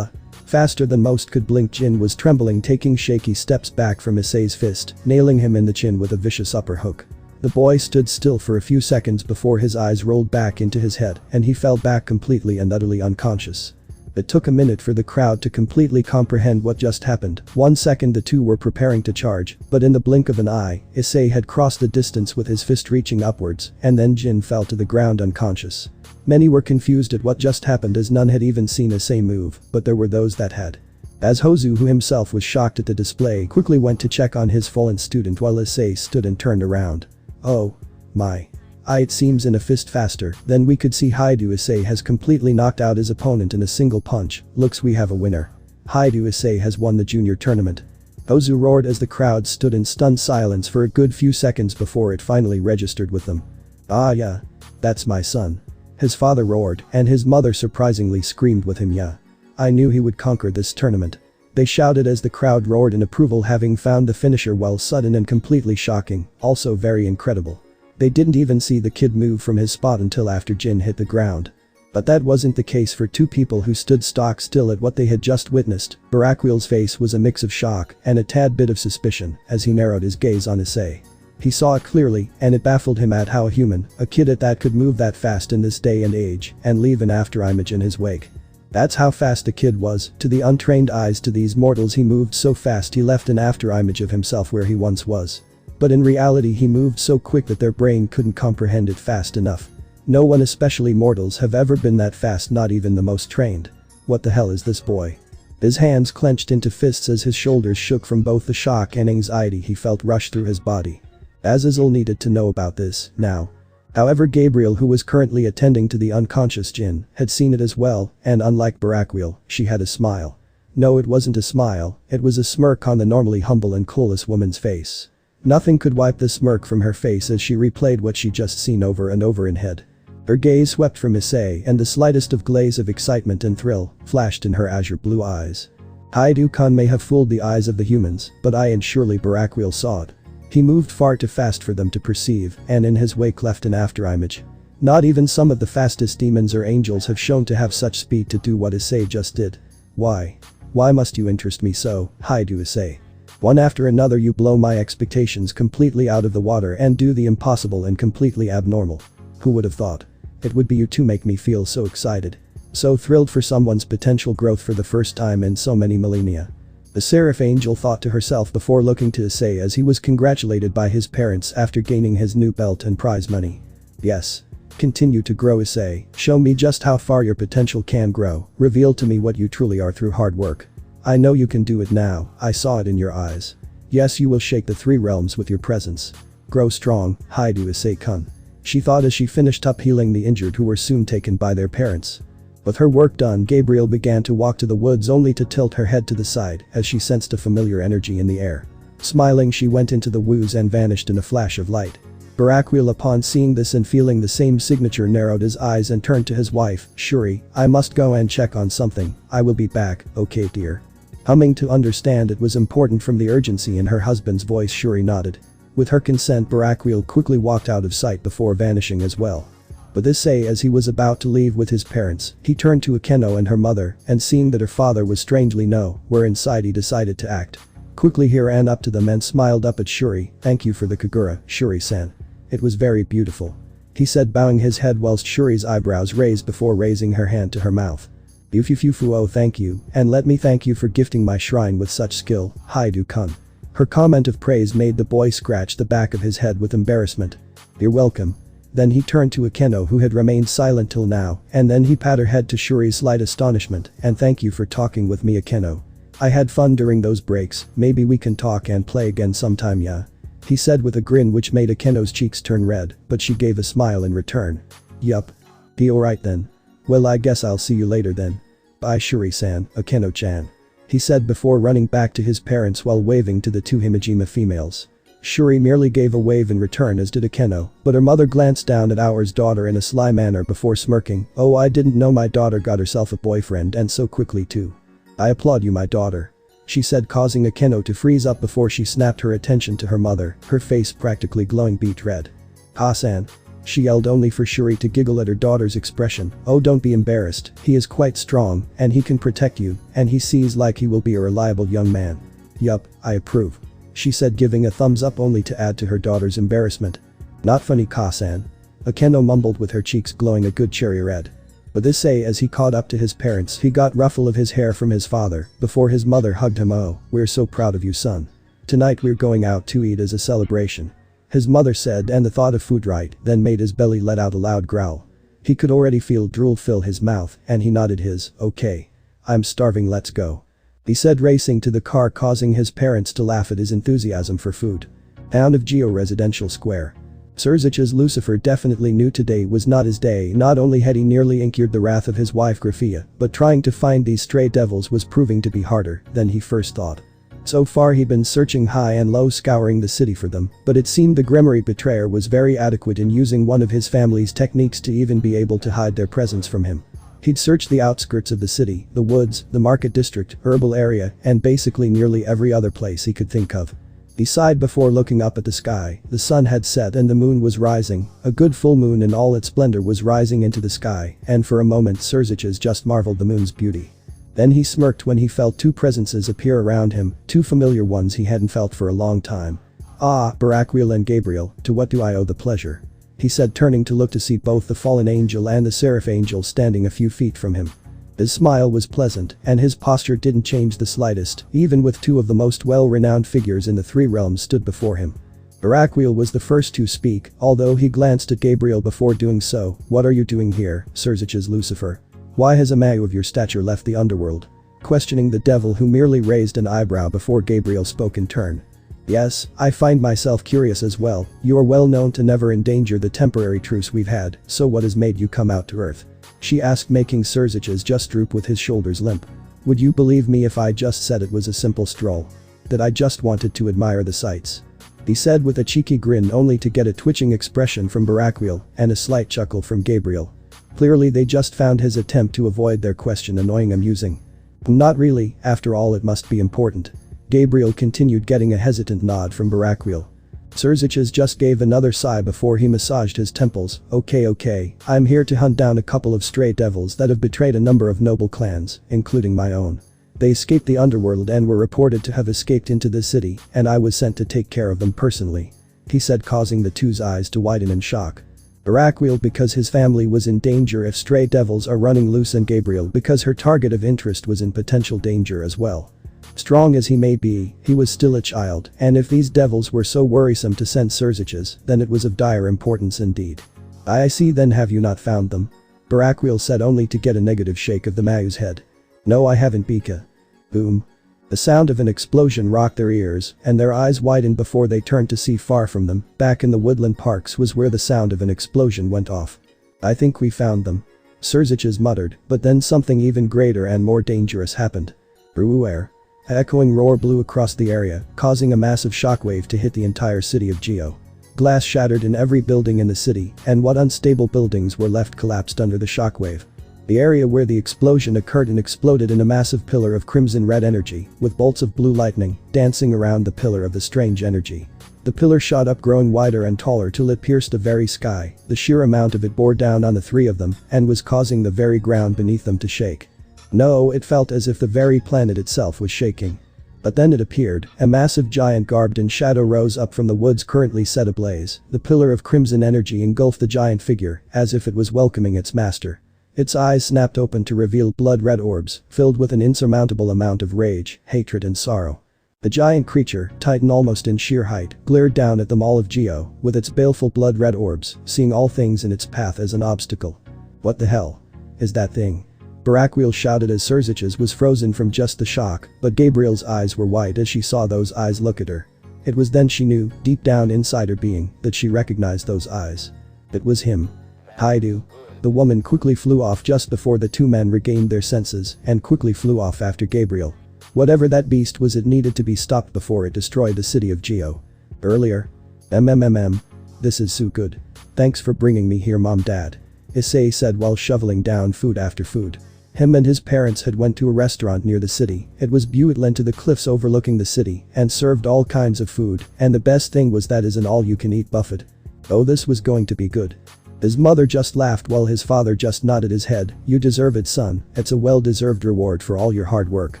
[SPEAKER 1] Faster than most could blink, Jin was trembling, taking shaky steps back from Issei's fist, nailing him in the chin with a vicious upper hook. The boy stood still for a few seconds before his eyes rolled back into his head and he fell back completely and utterly unconscious. It took a minute for the crowd to completely comprehend what just happened. 1 second the two were preparing to charge, but in the blink of an eye, Issei had crossed the distance with his fist reaching upwards, and then Jin fell to the ground unconscious. Many were confused at what just happened as none had even seen Issei move, but there were those that had. As Hozu, who himself was shocked at the display, quickly went to check on his fallen student while Issei stood and turned around. Oh. My. It seems in a fist faster than we could see. Issei has completely knocked out his opponent in a single punch. Looks we have a winner. Issei has won the junior tournament. Hozu roared as the crowd stood in stunned silence for a good few seconds before it finally registered with them. Ah yeah. That's my son. His father roared, and his mother surprisingly screamed with him. Yeah. I knew he would conquer this tournament. They shouted as the crowd roared in approval, having found the finisher well sudden and completely shocking, also very incredible. They didn't even see the kid move from his spot until after Jin hit the ground. But that wasn't the case for two people who stood stock still at what they had just witnessed. Barakwheel's face was a mix of shock and a tad bit of suspicion as he narrowed his gaze on Issei. He saw it clearly, and it baffled him at how a human, a kid at that, could move that fast in this day and age and leave an afterimage in his wake. That's how fast the kid was. To the untrained eyes to these mortals, he moved so fast he left an afterimage of himself where he once was. But in reality he moved so quick that their brain couldn't comprehend it fast enough. No one, especially mortals, have ever been that fast, not even the most trained. What the hell is this boy? His hands clenched into fists as his shoulders shook from both the shock and anxiety he felt rush through his body. Azazel needed to know about this, now. However, Gabriel, who was currently attending to the unconscious Jin, had seen it as well, and unlike Barakwheel, she had a smile. No, it wasn't a smile, it was a smirk on the normally humble and clueless woman's face. Nothing could wipe the smirk from her face as she replayed what she just seen over and over in head. Her gaze swept from Issei, and the slightest of glaze of excitement and thrill flashed in her azure blue eyes. Haidu-kun may have fooled the eyes of the humans, but and surely Barakwheel saw it. He moved far too fast for them to perceive, and in his wake left an afterimage. Not even some of the fastest demons or angels have shown to have such speed to do what Issei just did. Why? Why must you interest me so, Haidu Issei? One after another you blow my expectations completely out of the water and do the impossible and completely abnormal. Who would have thought? It would be you to make me feel so excited. So thrilled for someone's potential growth for the first time in so many millennia. The Seraph Angel thought to herself before looking to Issei as he was congratulated by his parents after gaining his new belt and prize money. Yes. Continue to grow, Issei. Show me just how far your potential can grow. Reveal to me what you truly are through hard work. I know you can do it now, I saw it in your eyes. Yes, you will shake the three realms with your presence. Grow strong, Haidu Issei-kun. She thought as she finished up healing the injured who were soon taken by their parents. With her work done, Gabriel began to walk to the woods only to tilt her head to the side as she sensed a familiar energy in the air. Smiling, she went into the woods and vanished in a flash of light. Barakwheel, upon seeing this and feeling the same signature, narrowed his eyes and turned to his wife. Shuri, I must go and check on something. I will be back, okay dear. Humming to understand it was important from the urgency in her husband's voice, Shuri nodded. With her consent, Barakwheel quickly walked out of sight before vanishing as well. But Issei, as he was about to leave with his parents, he turned to Akeno and her mother, and seeing that her father was strangely where inside, he decided to act. Quickly he ran up to them and smiled up at Shuri. Thank you for the kagura, Shuri-san. It was very beautiful. He said, bowing his head whilst Shuri's eyebrows raised before raising her hand to her mouth. Oh, thank you, and let me thank you for gifting my shrine with such skill, Haidu-kun. Her comment of praise made the boy scratch the back of his head with embarrassment. You're welcome. Then he turned to Akeno, who had remained silent till now, and then he patted her head to Shuri's slight astonishment. And thank you for talking with me, Akeno. I had fun during those breaks. Maybe we can talk and play again sometime, yeah? He said with a grin which made Akeno's cheeks turn red, but she gave a smile in return. Yup. Be alright then. Well, I guess I'll see you later then. Bye, Shuri-san, Akeno-chan. He said before running back to his parents while waving to the two Himejima females. Shuri merely gave a wave in return, as did Akeno, but her mother glanced down at Aur's daughter in a sly manner before smirking. Oh, I didn't know my daughter got herself a boyfriend, and so quickly too. I applaud you, my daughter. She said, causing Akeno to freeze up before she snapped her attention to her mother, her face practically glowing beet red. Ha-san. She yelled, only for Shuri to giggle at her daughter's expression. Oh, don't be embarrassed, he is quite strong, and he can protect you, and he seems like he will be a reliable young man. Yup, I approve. She said, giving a thumbs up only to add to her daughter's embarrassment. Not funny, Ka-san. Akeno mumbled with her cheeks glowing a good cherry red. But Issei, as he caught up to his parents, he got ruffle of his hair from his father, before his mother hugged him. Oh, we're so proud of you, son. Tonight we're going out to eat as a celebration. His mother said, and the thought of food then made his belly let out a loud growl. He could already feel drool fill his mouth, and he nodded his, okay. I'm starving, let's go. he said, racing to the car, causing his parents to laugh at his enthusiasm for food. Town of Geo Residential Square. Surzich's Lucifer definitely knew today was not his day. Not only had he nearly incurred the wrath of his wife Grafia, but trying to find these stray devils was proving to be harder than he first thought. So far he'd been searching high and low, scouring the city for them, but it seemed the Grimoire Betrayer was very adequate in using one of his family's techniques to even be able to hide their presence from him. He'd searched the outskirts of the city, the woods, the market district, herbal area, and basically nearly every other place he could think of. He sighed before looking up at the sky. The sun had set and the moon was rising. A good full moon in all its splendor was rising into the sky, and for a moment Surzich's just marveled the moon's beauty. Then he smirked when he felt two presences appear around him, two familiar ones he hadn't felt for a long time. "Ah, Baraquiel and Gabriel, to what do I owe the pleasure?" he said, turning to look to see both the fallen angel and the seraph angel standing a few feet from him. His smile was pleasant, and his posture didn't change the slightest, even with two of the most well-renowned figures in the three realms stood before him. Baraquiel was the first to speak, although he glanced at Gabriel before doing so. "What are you doing here, Surzich's Lucifer? Why has a Mayu of your stature left the underworld?" questioning the devil, who merely raised an eyebrow before Gabriel spoke in turn. "Yes, I find myself curious as well. You are well known to never endanger the temporary truce we've had, so what has made you come out to Earth?" she asked, making Surzich's just droop with his shoulders limp. "Would you believe me if I just said it was a simple stroll? That I just wanted to admire the sights?" he said with a cheeky grin, only to get a twitching expression from Baraquiel and a slight chuckle from Gabriel. Clearly they just found his attempt to avoid their question annoying, amusing. "Not really, after all it must be important." Gabriel continued, getting a hesitant nod from Baraquiel. Surzich's just gave another sigh before he massaged his temples. Okay, I'm here to hunt down a couple of stray devils that have betrayed a number of noble clans, including my own. They escaped the underworld and were reported to have escaped into the city, and I was sent to take care of them personally," he said, causing the two's eyes to widen in shock. Baraquiel because his family was in danger if stray devils are running loose, and Gabriel because her target of interest was in potential danger as well. Strong as he may be, he was still a child, and if these devils were so worrisome to send Surzich's, then it was of dire importance indeed. "I see, then have you not found them?" Baraquiel said, only to get a negative shake of the Mayu's head. "No, I haven't, Bika." Boom. The sound of an explosion rocked their ears, and their eyes widened before they turned to see far from them, back in the woodland parks, was where the sound of an explosion went off. "I think we found them," Surzich's muttered, but then something even greater and more dangerous happened. Bruer. An echoing roar blew across the area, causing a massive shockwave to hit the entire city of Geo. Glass shattered in every building in the city, and what unstable buildings were left collapsed under the shockwave. The area where the explosion occurred and exploded in a massive pillar of crimson red energy, with bolts of blue lightning dancing around the pillar of the strange energy. The pillar shot up, growing wider and taller till it pierced the very sky. The sheer amount of it bore down on the three of them and was causing the very ground beneath them to shake. No, it felt as if the very planet itself was shaking. But then it appeared, a massive giant garbed in shadow rose up from the woods currently set ablaze. The pillar of crimson energy engulfed the giant figure, as if it was welcoming its master. Its eyes snapped open to reveal blood-red orbs, filled with an insurmountable amount of rage, hatred and sorrow. The giant creature, titan almost in sheer height, glared down at them all of Geo, with its baleful blood-red orbs, seeing all things in its path as an obstacle. "What the hell is that thing?" Baraquiel shouted as Surzich's was frozen from just the shock, but Gabriel's eyes were wide as she saw those eyes look at her. It was then she knew, deep down inside her being, that she recognized those eyes. It was him. Haidu. The woman quickly flew off just before the two men regained their senses, and quickly flew off after Gabriel. Whatever that beast was, it needed to be stopped before it destroyed the city of Geo. Earlier. This is so good. Thanks for bringing me here, Mom, Dad, Issei said while shoveling down food after food. Him and his parents had went to a restaurant near the city. It was built into the cliffs overlooking the city and served all kinds of food, and the best thing was that is an all-you-can-eat buffet. Oh, this was going to be good. His mother just laughed while his father just nodded his head. "You deserve it, son, it's a well-deserved reward for all your hard work,"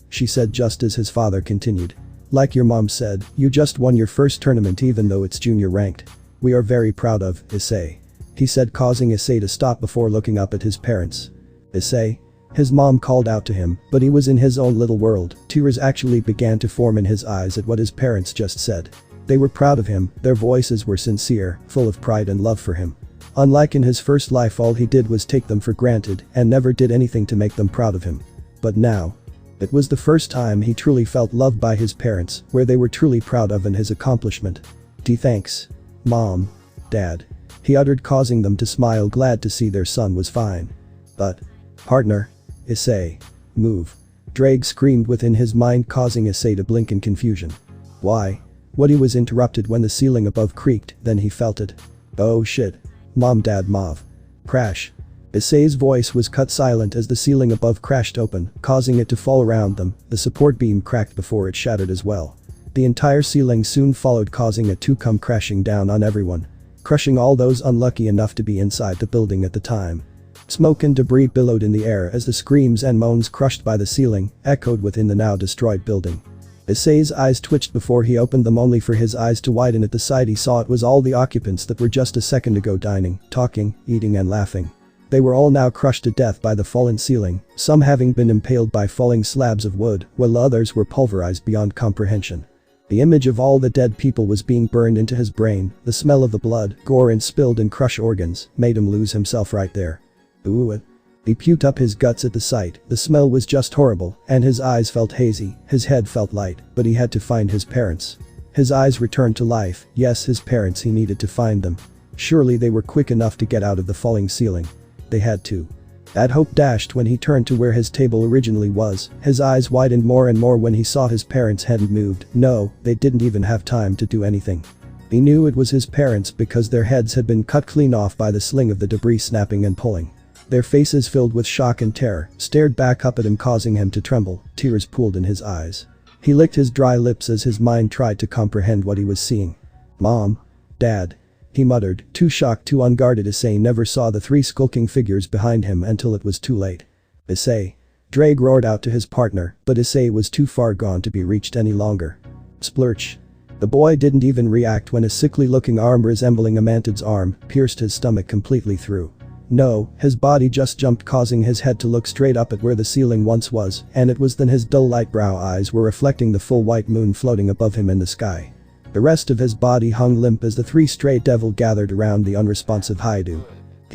[SPEAKER 1] she said just as his father continued. "Like your mom said, you just won your first tournament even though it's junior ranked. We are very proud of, Issei," he said, causing Issei to stop before looking up at his parents. "Issei?" His mom called out to him, but he was in his own little world. Tears actually began to form in his eyes at what his parents just said. They were proud of him, their voices were sincere, full of pride and love for him. Unlike in his first life, all he did was take them for granted and never did anything to make them proud of him. But now, It was the first time he truly felt loved by his parents, where they were truly proud of his accomplishment. Thanks. Mom. Dad. He uttered, causing them to smile, glad to see their son was fine. But. Partner. Issei. Move. Drake screamed within his mind, causing Issei to blink in confusion. Why? What? He was interrupted when the ceiling above creaked, then he felt it. Oh shit. Mom, Dad, Mauve. Crash. Issei's voice was cut silent as the ceiling above crashed open, causing it to fall around them. The support beam cracked before it shattered as well. The entire ceiling soon followed, causing it to come crashing down on everyone, crushing all those unlucky enough to be inside the building at the time. Smoke and debris billowed in the air as the screams and moans crushed by the ceiling echoed within the now destroyed building. Issei's eyes twitched before he opened them, only for his eyes to widen at the sight he saw. It was all the occupants that were just a second ago dining, talking, eating and laughing. They were all now crushed to death by the fallen ceiling, some having been impaled by falling slabs of wood, while others were pulverized beyond comprehension. The image of all the dead people was being burned into his brain. The smell of the blood, gore and spilled and crushed organs made him lose himself right there. Ooh. He puked up his guts at the sight. The smell was just horrible, and his eyes felt hazy, his head felt light, but he had to find his parents. His eyes returned to life. Yes, his parents, he needed to find them. Surely they were quick enough to get out of the falling ceiling. They had to. That hope dashed when he turned to where his table originally was. His eyes widened more and more when he saw his parents hadn't moved. No, they didn't even have time to do anything. He knew it was his parents because their heads had been cut clean off by the sling of the debris snapping and pulling. Their faces, filled with shock and terror, stared back up at him, causing him to tremble. Tears pooled in his eyes. He licked his dry lips as his mind tried to comprehend what he was seeing. Mom. Dad. He muttered, too shocked, too unguarded. Issei never saw the three skulking figures behind him until it was too late. Issei. Drake roared out to his partner, but Issei was too far gone to be reached any longer. Splurch. The boy didn't even react when a sickly-looking arm resembling a mantle's arm pierced his stomach completely through. No, his body just jumped, causing his head to look straight up at where the ceiling once was, and it was then his dull light brow eyes were reflecting the full white moon floating above him in the sky. The rest of his body hung limp as the three stray devil gathered around the unresponsive Haidu.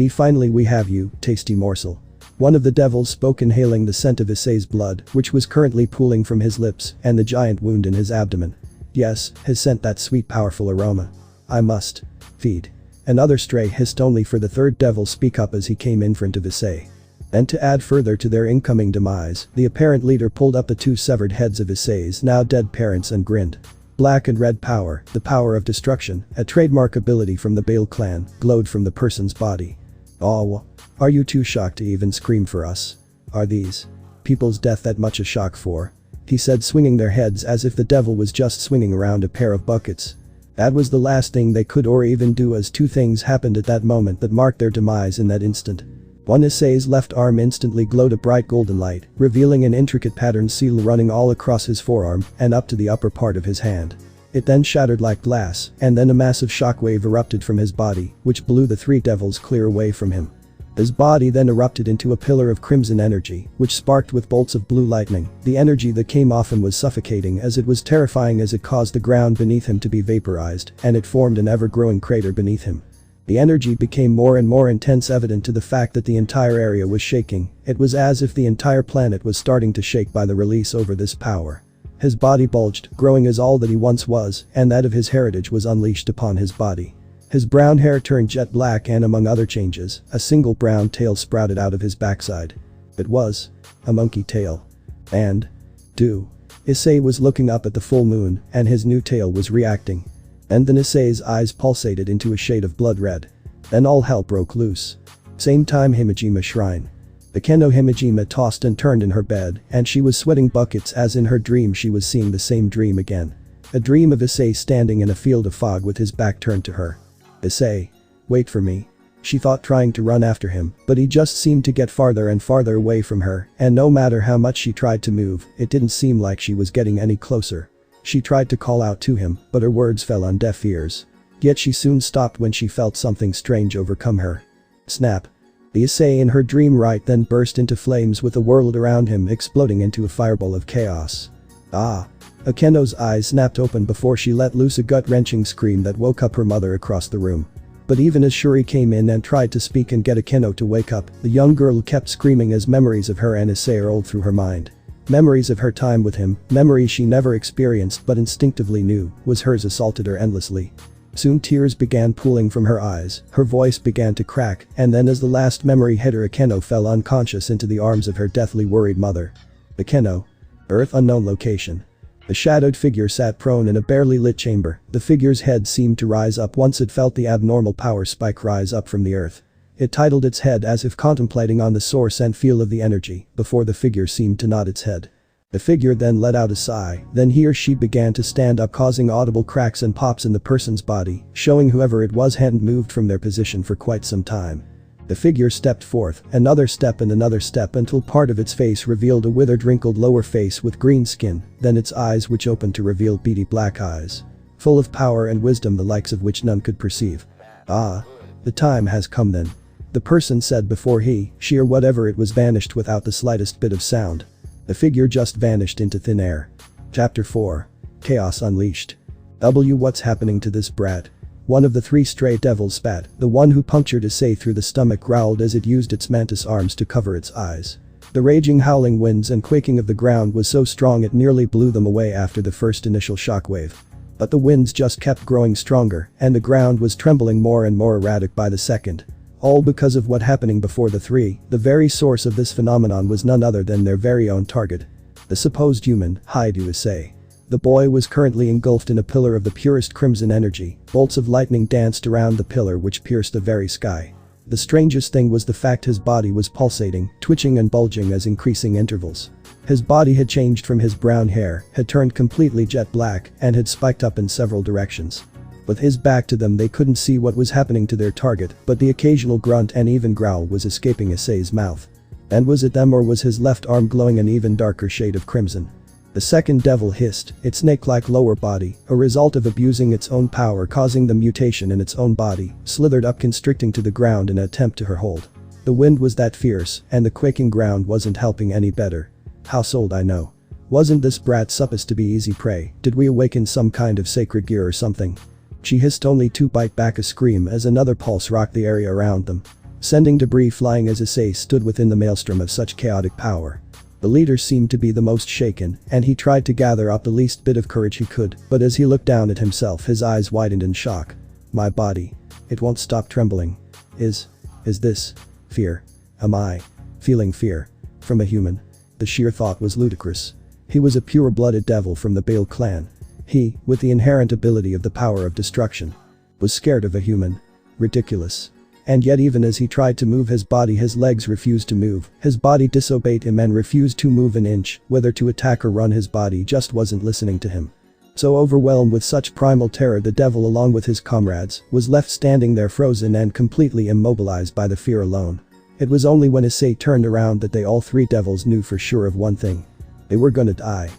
[SPEAKER 1] Finally, we have you, tasty morsel. One of the devils spoke, inhaling the scent of Issei's blood, which was currently pooling from his lips, and the giant wound in his abdomen. Yes, his scent, that sweet powerful aroma. I must feed. Another stray hissed, only for the third devil speak up as he came in front of Issei. And to add further to their incoming demise, the apparent leader pulled up the two severed heads of Issei's now dead parents and grinned. Black and red power, the power of destruction, a trademark ability from the Bale clan, glowed from the person's body. Oh, are you too shocked to even scream for us? Are these people's death that much a shock for? He said, swinging their heads as if the devil was just swinging around a pair of buckets. That was the last thing they could or even do, as two things happened at that moment that marked their demise in that instant. One, Issei's left arm instantly glowed a bright golden light, revealing an intricate patterned seal running all across his forearm and up to the upper part of his hand. It then shattered like glass, and then a massive shockwave erupted from his body, which blew the three devils clear away from him. His body then erupted into a pillar of crimson energy, which sparked with bolts of blue lightning. The energy that came off him was suffocating, as it was terrifying, as it caused the ground beneath him to be vaporized, and it formed an ever-growing crater beneath him. The energy became more and more intense, evident to the fact that the entire area was shaking. It was as if the entire planet was starting to shake by the release over this power. His body bulged, growing as all that he once was, and that of his heritage was unleashed upon his body. His brown hair turned jet black, and among other changes, a single brown tail sprouted out of his backside. It was a monkey tail. And Issei was looking up at the full moon, and his new tail was reacting. And then Issei's eyes pulsated into a shade of blood red. Then all hell broke loose. Same time, Himejima Shrine. The Keno Himejima tossed and turned in her bed, and she was sweating buckets, as in her dream she was seeing the same dream again. A dream of Issei standing in a field of fog with his back turned to her. Issei. Wait for me. She thought, trying to run after him, but he just seemed to get farther and farther away from her, and no matter how much she tried to move, it didn't seem like she was getting any closer. She tried to call out to him, but her words fell on deaf ears. Yet she soon stopped when she felt something strange overcome her. Snap. The Issei in her dream right then burst into flames, with the world around him exploding into a fireball of chaos. Ah. Akeno's eyes snapped open before she let loose a gut-wrenching scream that woke up her mother across the room. But even as Shuri came in and tried to speak and get Akeno to wake up, the young girl kept screaming as memories of her and Issei rolled through her mind. Memories of her time with him, memories she never experienced but instinctively knew, was hers, assaulted her endlessly. Soon tears began pooling from her eyes, her voice began to crack, and then as the last memory hit her, Akeno fell unconscious into the arms of her deathly worried mother. Akeno. Earth unknown location. The shadowed figure sat prone in a barely lit chamber. The figure's head seemed to rise up once it felt the abnormal power spike rise up from the earth. It titled its head as if contemplating on the source and feel of the energy, before the figure seemed to nod its head. The figure then let out a sigh, then he or she began to stand up, causing audible cracks and pops in the person's body, showing whoever it was hadn't moved from their position for quite some time. The figure stepped forth, another step and another step, until part of its face revealed a withered, wrinkled lower face with green skin, then its eyes, which opened to reveal beady black eyes. Full of power and wisdom, the likes of which none could perceive. Ah. The time has come then. The person said before he, she or whatever it was vanished without the slightest bit of sound. The figure just vanished into thin air. Chapter 4. Chaos Unleashed. What's happening to this brat? One of the three stray devils spat. The one who punctured Issei through the stomach growled as it used its mantis arms to cover its eyes. The raging howling winds and quaking of the ground was so strong it nearly blew them away after the first initial shockwave. But the winds just kept growing stronger, and the ground was trembling more and more erratic by the second. All because of what happening before the three. The very source of this phenomenon was none other than their very own target. The supposed human, Issei. The boy was currently engulfed in a pillar of the purest crimson energy. Bolts of lightning danced around the pillar, which pierced the very sky. The strangest thing was the fact his body was pulsating, twitching and bulging as increasing intervals. His body had changed from his brown hair, had turned completely jet black, and had spiked up in several directions. With his back to them, they couldn't see what was happening to their target, but the occasional grunt and even growl was escaping Issei's mouth. And was it them, or was his left arm glowing an even darker shade of crimson? The second devil hissed, its snake-like lower body, a result of abusing its own power causing the mutation in its own body, slithered up, constricting to the ground in an attempt to her hold. The wind was that fierce, and the quaking ground wasn't helping any better. Household, I know. Wasn't this brat supposed to be easy prey? Did we awaken some kind of sacred gear or something? She hissed, only to bite back a scream as another pulse rocked the area around them, sending debris flying as Issei stood within the maelstrom of such chaotic power. The leader seemed to be the most shaken, and he tried to gather up the least bit of courage he could, but as he looked down at himself, his eyes widened in shock. My body. It won't stop trembling. Is this fear? Am I feeling fear from a human? The sheer thought was ludicrous. He was a pure-blooded devil from the Bale clan. He, with the inherent ability of the power of destruction, was scared of a human. Ridiculous. And yet, even as he tried to move his body, his legs refused to move, his body disobeyed him and refused to move an inch. Whether to attack or run, his body just wasn't listening to him. So overwhelmed with such primal terror, the devil, along with his comrades, was left standing there, frozen and completely immobilized by the fear alone. It was only when Issei turned around that they all three devils knew for sure of one thing. They were gonna die.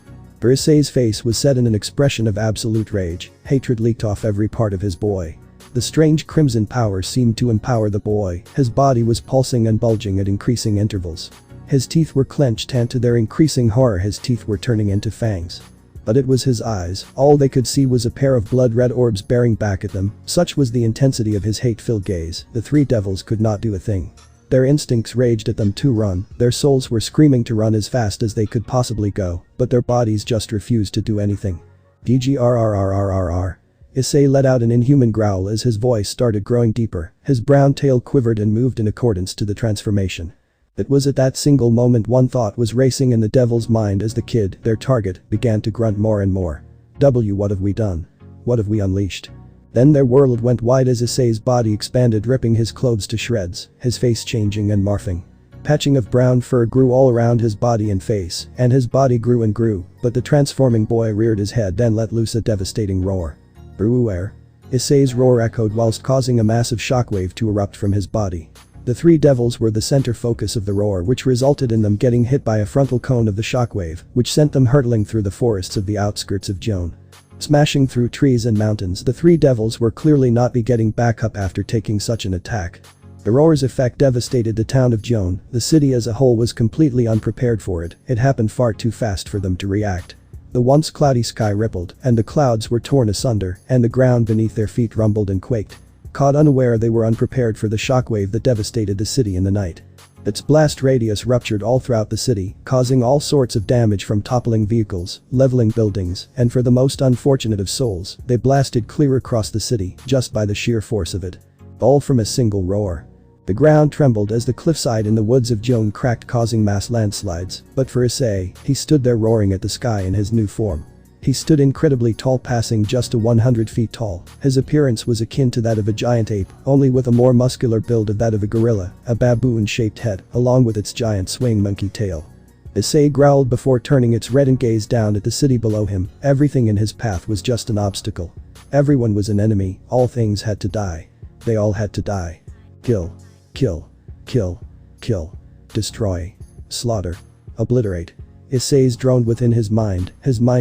[SPEAKER 1] For Issei's face was set in an expression of absolute rage. Hatred leaked off every part of his boy. The strange crimson power seemed to empower the boy. His body was pulsing and bulging at increasing intervals. His teeth were clenched, and to their increasing horror his teeth were turning into fangs. But it was his eyes. All they could see was a pair of blood-red orbs bearing back at them. Such was the intensity of his hate-filled gaze. The three devils could not do a thing. Their instincts raged at them to run, their souls were screaming to run as fast as they could possibly go, but their bodies just refused to do anything. GGRRRRRR. Issei let out an inhuman growl as his voice started growing deeper. His brown tail quivered and moved in accordance to the transformation. It was at that single moment one thought was racing in the devil's mind as the kid, their target, began to grunt more and more. What have we done? What have we unleashed? Then their world went wide as Issei's body expanded, ripping his clothes to shreds, his face changing and morphing. Patching of brown fur grew all around his body and face, and his body grew and grew, but the transforming boy reared his head and let loose a devastating roar. Bruer. Issei's roar echoed whilst causing a massive shockwave to erupt from his body. The three devils were the center focus of the roar, which resulted in them getting hit by a frontal cone of the shockwave, which sent them hurtling through the forests of the outskirts of Joan. Smashing through trees and mountains, the three devils were clearly not be getting back up after taking such an attack. The roar's effect devastated the town of Joan. The city as a whole was completely unprepared for it. It happened far too fast for them to react. The once cloudy sky rippled, and the clouds were torn asunder, and the ground beneath their feet rumbled and quaked. Caught unaware, they were unprepared for the shockwave that devastated the city in the night. Its blast radius ruptured all throughout the city, causing all sorts of damage from toppling vehicles, leveling buildings, and for the most unfortunate of souls, they blasted clear across the city just by the sheer force of it. All from a single roar. The ground trembled as the cliffside in the woods of Joan cracked, causing mass landslides, but for Issei, he stood there roaring at the sky in his new form. He stood incredibly tall, passing just to 100 feet tall. His appearance was akin to that of a giant ape, only with a more muscular build of that of a gorilla, a baboon-shaped head, along with its giant swing monkey tail. Issei growled before turning its reddened gaze down at the city below him. Everything in his path was just an obstacle. Everyone was an enemy, all things had to die. They all had to die. Kill. Kill. Kill. Kill. Destroy. Slaughter. Obliterate. Issei's droned within his mind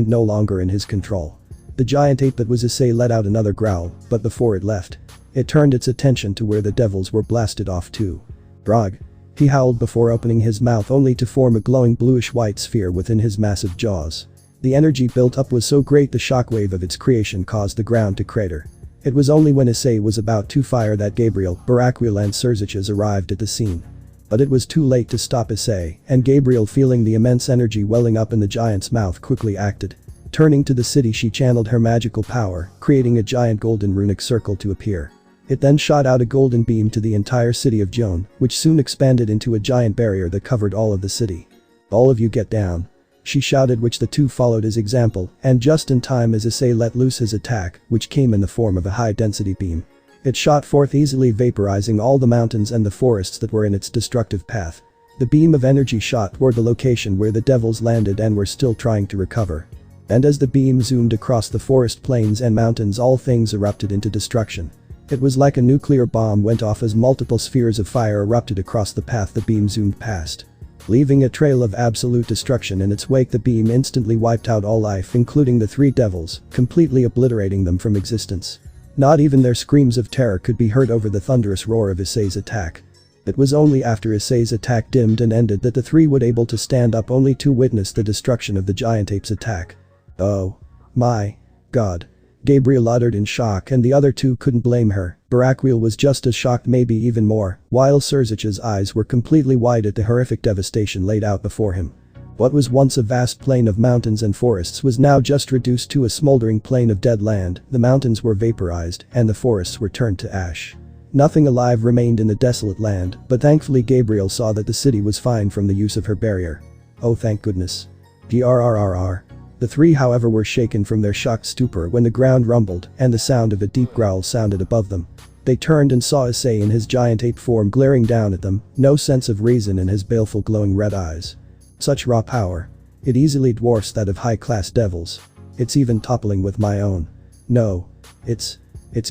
[SPEAKER 1] no longer in his control. The giant ape that was Issei let out another growl, but before it left, it turned its attention to where the devils were blasted off to. Brog. He howled before opening his mouth, only to form a glowing bluish-white sphere within his massive jaws. The energy built up was so great the shockwave of its creation caused the ground to crater. It was only when Issei was about to fire that Gabriel, Baraquiel and Surziches arrived at the scene. But it was too late to stop Issei, and Gabriel, feeling the immense energy welling up in the giant's mouth, quickly acted. Turning to the city, she channeled her magical power, creating a giant golden runic circle to appear. It then shot out a golden beam to the entire city of Joan, which soon expanded into a giant barrier that covered all of the city. "All of you get down," she shouted, which the two followed his example, and just in time as Issei let loose his attack, which came in the form of a high-density beam. It shot forth, easily vaporizing all the mountains and the forests that were in its destructive path. The beam of energy shot toward the location where the devils landed and were still trying to recover. And as the beam zoomed across the forest plains and mountains, all things erupted into destruction. It was like a nuclear bomb went off as multiple spheres of fire erupted across the path the beam zoomed past. Leaving a trail of absolute destruction in its wake, the beam instantly wiped out all life, including the three devils, completely obliterating them from existence. Not even their screams of terror could be heard over the thunderous roar of Issei's attack. It was only after Issei's attack dimmed and ended that the three would able to stand up, only to witness the destruction of the giant ape's attack. "Oh my God," Gabriel uttered in shock, and the other two couldn't blame her. Baraquiel was just as shocked, maybe even more, while Surzich's eyes were completely wide at the horrific devastation laid out before him. What was once a vast plain of mountains and forests was now just reduced to a smoldering plain of dead land. The mountains were vaporized and the forests were turned to ash. Nothing alive remained in the desolate land, but thankfully Gabriel saw that the city was fine from the use of her barrier. Oh, thank goodness. Grrrr. The three, however, were shaken from their shocked stupor when the ground rumbled and the sound of a deep growl sounded above them. They turned and saw Issei in his giant ape form glaring down at them, no sense of reason in his baleful glowing red eyes. Such raw power. It easily dwarfs that of high-class devils. It's even toppling with my own. No. It's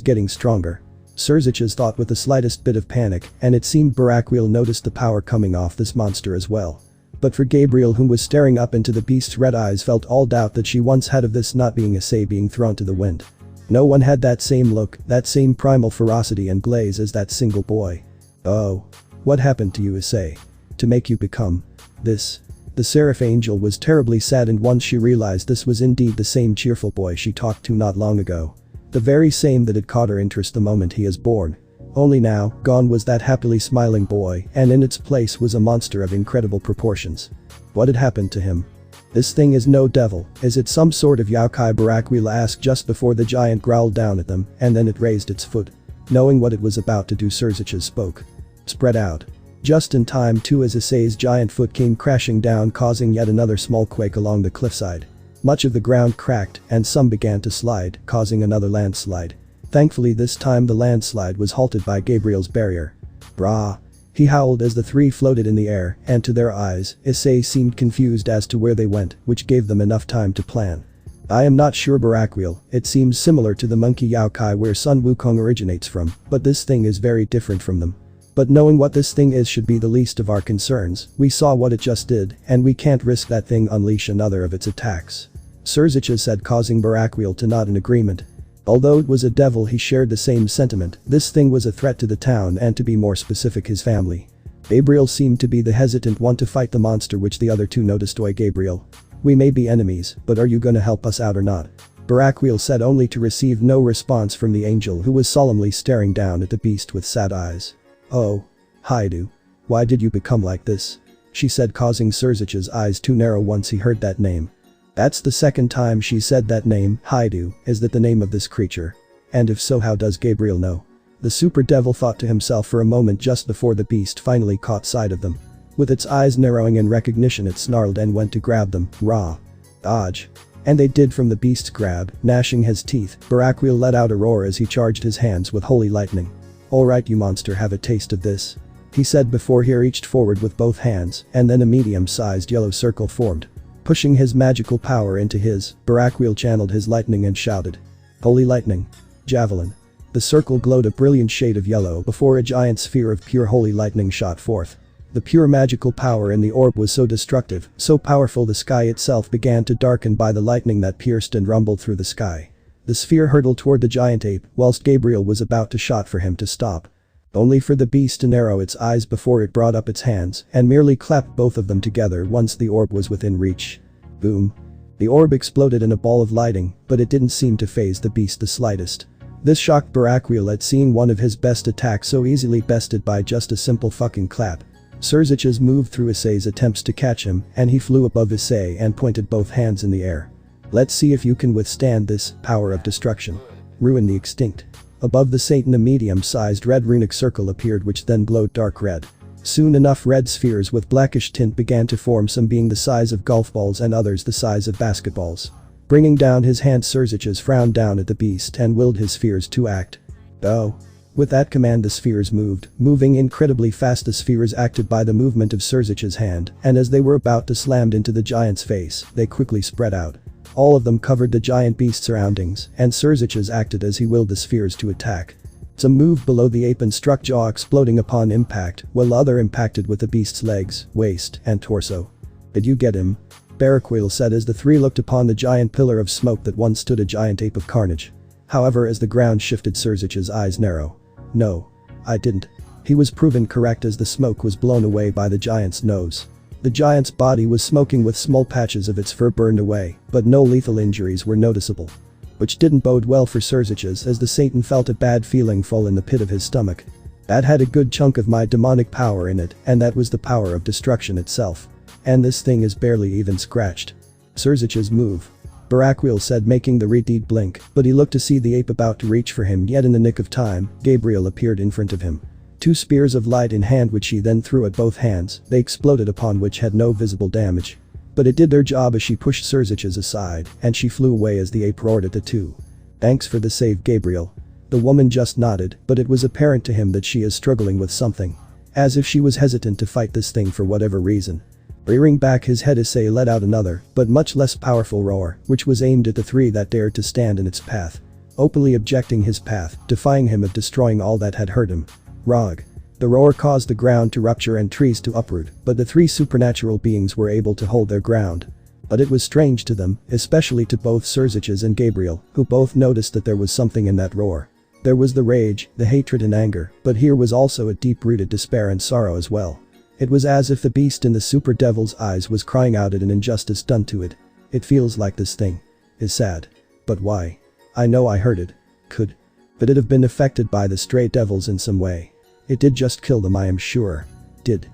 [SPEAKER 1] getting stronger. Surziches thought with the slightest bit of panic, and it seemed Baraquiel noticed the power coming off this monster as well. But for Gabriel, whom was staring up into the beast's red eyes, felt all doubt that she once had of this not being Issei being thrown to the wind. No one had that same look, that same primal ferocity and glaze as that single boy. Oh. What happened to you, Issei? To make you become this? The Seraph Angel was terribly saddened once she realized this was indeed the same cheerful boy she talked to not long ago. The very same that had caught her interest the moment he is born. Only now, gone was that happily smiling boy, and in its place was a monster of incredible proportions. What had happened to him? "This thing is no devil, is it some sort of yokai?" Baraquiel asked just before the giant growled down at them, and then it raised its foot. Knowing what it was about to do, Surziches spoke. "Spread out." Just in time too, as Issei's giant foot came crashing down, causing yet another small quake along the cliffside. Much of the ground cracked, and some began to slide, causing another landslide. Thankfully this time the landslide was halted by Gabriel's barrier. "Brah!" he howled as the three floated in the air, and to their eyes, Issei seemed confused as to where they went, which gave them enough time to plan. "I am not sure, Baraquiel, it seems similar to the monkey yokai where Sun Wukong originates from, but this thing is very different from them. But knowing what this thing is should be the least of our concerns. We saw what it just did, and we can't risk that thing unleash another of its attacks," Surziches said, causing Baraquiel to nod in agreement. Although it was a devil, he shared the same sentiment. This thing was a threat to the town, and to be more specific, his family. Gabriel seemed to be the hesitant one to fight the monster, which the other two noticed. "Oi, Gabriel. We may be enemies, but are you gonna help us out or not?" Baraquiel said, only to receive no response from the angel, who was solemnly staring down at the beast with sad eyes. "Oh. Hi, do. Why did you become like this? She said, causing Surzich's eyes to narrow once he heard that name. That's the second time she said that name. Haidu, is that the name of this creature? And if so, how does Gabriel know? The super devil thought to himself for a moment just before the beast finally caught sight of them. With its eyes narrowing in recognition, it snarled and went to grab them. Rah. Dodge. And they did from the beast's grab, gnashing his teeth. Baraquiel let out a roar as he charged his hands with holy lightning. Alright, you monster, have a taste of this, he said before he reached forward with both hands, and then a medium-sized yellow circle formed. Pushing his magical power into his, Baraquiel channeled his lightning and shouted. Holy lightning. Javelin. The circle glowed a brilliant shade of yellow before a giant sphere of pure holy lightning shot forth. The pure magical power in the orb was so destructive, so powerful the sky itself began to darken by the lightning that pierced and rumbled through the sky. The sphere hurtled toward the giant ape, whilst Gabriel was about to shout for him to stop. Only for the beast to narrow its eyes before it brought up its hands and merely clapped both of them together once the orb was within reach. Boom. The orb exploded in a ball of lighting, but it didn't seem to faze the beast the slightest. This shocked Baraquiel at seeing one of his best attacks so easily bested by just a simple fucking clap. Surzich's moved through Issei's attempts to catch him, and he flew above Issei and pointed both hands in the air. Let's see if you can withstand this power of destruction. Ruin the extinct. Above the Satan, a medium-sized red runic circle appeared, which then glowed dark red. Soon enough, red spheres with blackish tint began to form, some being the size of golf balls and others the size of basketballs. Bringing down his hand, Surzich's frowned down at the beast and willed his spheres to act. Oh. With that command, the spheres moved, moving incredibly fast. The spheres acted by the movement of Surzich's hand, and as they were about to slam into the giant's face, they quickly spread out. All of them covered the giant beast's surroundings, and Surzich's acted as he willed the spheres to attack. Some moved below the ape and struck, jaw exploding upon impact, while other impacted with the beast's legs, waist, and torso. Did you get him? Baraquiel said as the three looked upon the giant pillar of smoke that once stood a giant ape of carnage. However, as the ground shifted, Surzich's eyes narrow. No. I didn't. He was proven correct as the smoke was blown away by the giant's nose. The giant's body was smoking with small patches of its fur burned away, but no lethal injuries were noticeable. Which didn't bode well for Surzich's, as the Satan felt a bad feeling fall in the pit of his stomach. That had a good chunk of my demonic power in it, and that was the power of destruction itself. And this thing is barely even scratched. Surzich's move. Baraquiel said, making the redeed blink, but he looked to see the ape about to reach for him, yet in the nick of time, Gabriel appeared in front of him. Two spears of light in hand, which she then threw at both hands. They exploded, upon which had no visible damage. But it did their job as she pushed Surzich's aside, and she flew away as the ape roared at the two. Thanks for the save, Gabriel. The woman just nodded, but it was apparent to him that she is struggling with something. As if she was hesitant to fight this thing for whatever reason. Rearing back his head, Issei let out another, but much less powerful roar, which was aimed at the three that dared to stand in its path. Openly objecting his path, defying him of destroying all that had hurt him. Rog. The roar caused the ground to rupture and trees to uproot, but the three supernatural beings were able to hold their ground. But it was strange to them, especially to both Surzich's and Gabriel, who both noticed that there was something in that roar. There was the rage, the hatred and anger, but here was also a deep-rooted despair and sorrow as well. It was as if the beast in the super devil's eyes was crying out at an injustice done to it. It feels like this thing is sad. But why? I know I heard it. Could it have been affected by the stray devils in some way? It did just kill them, I am sure. Did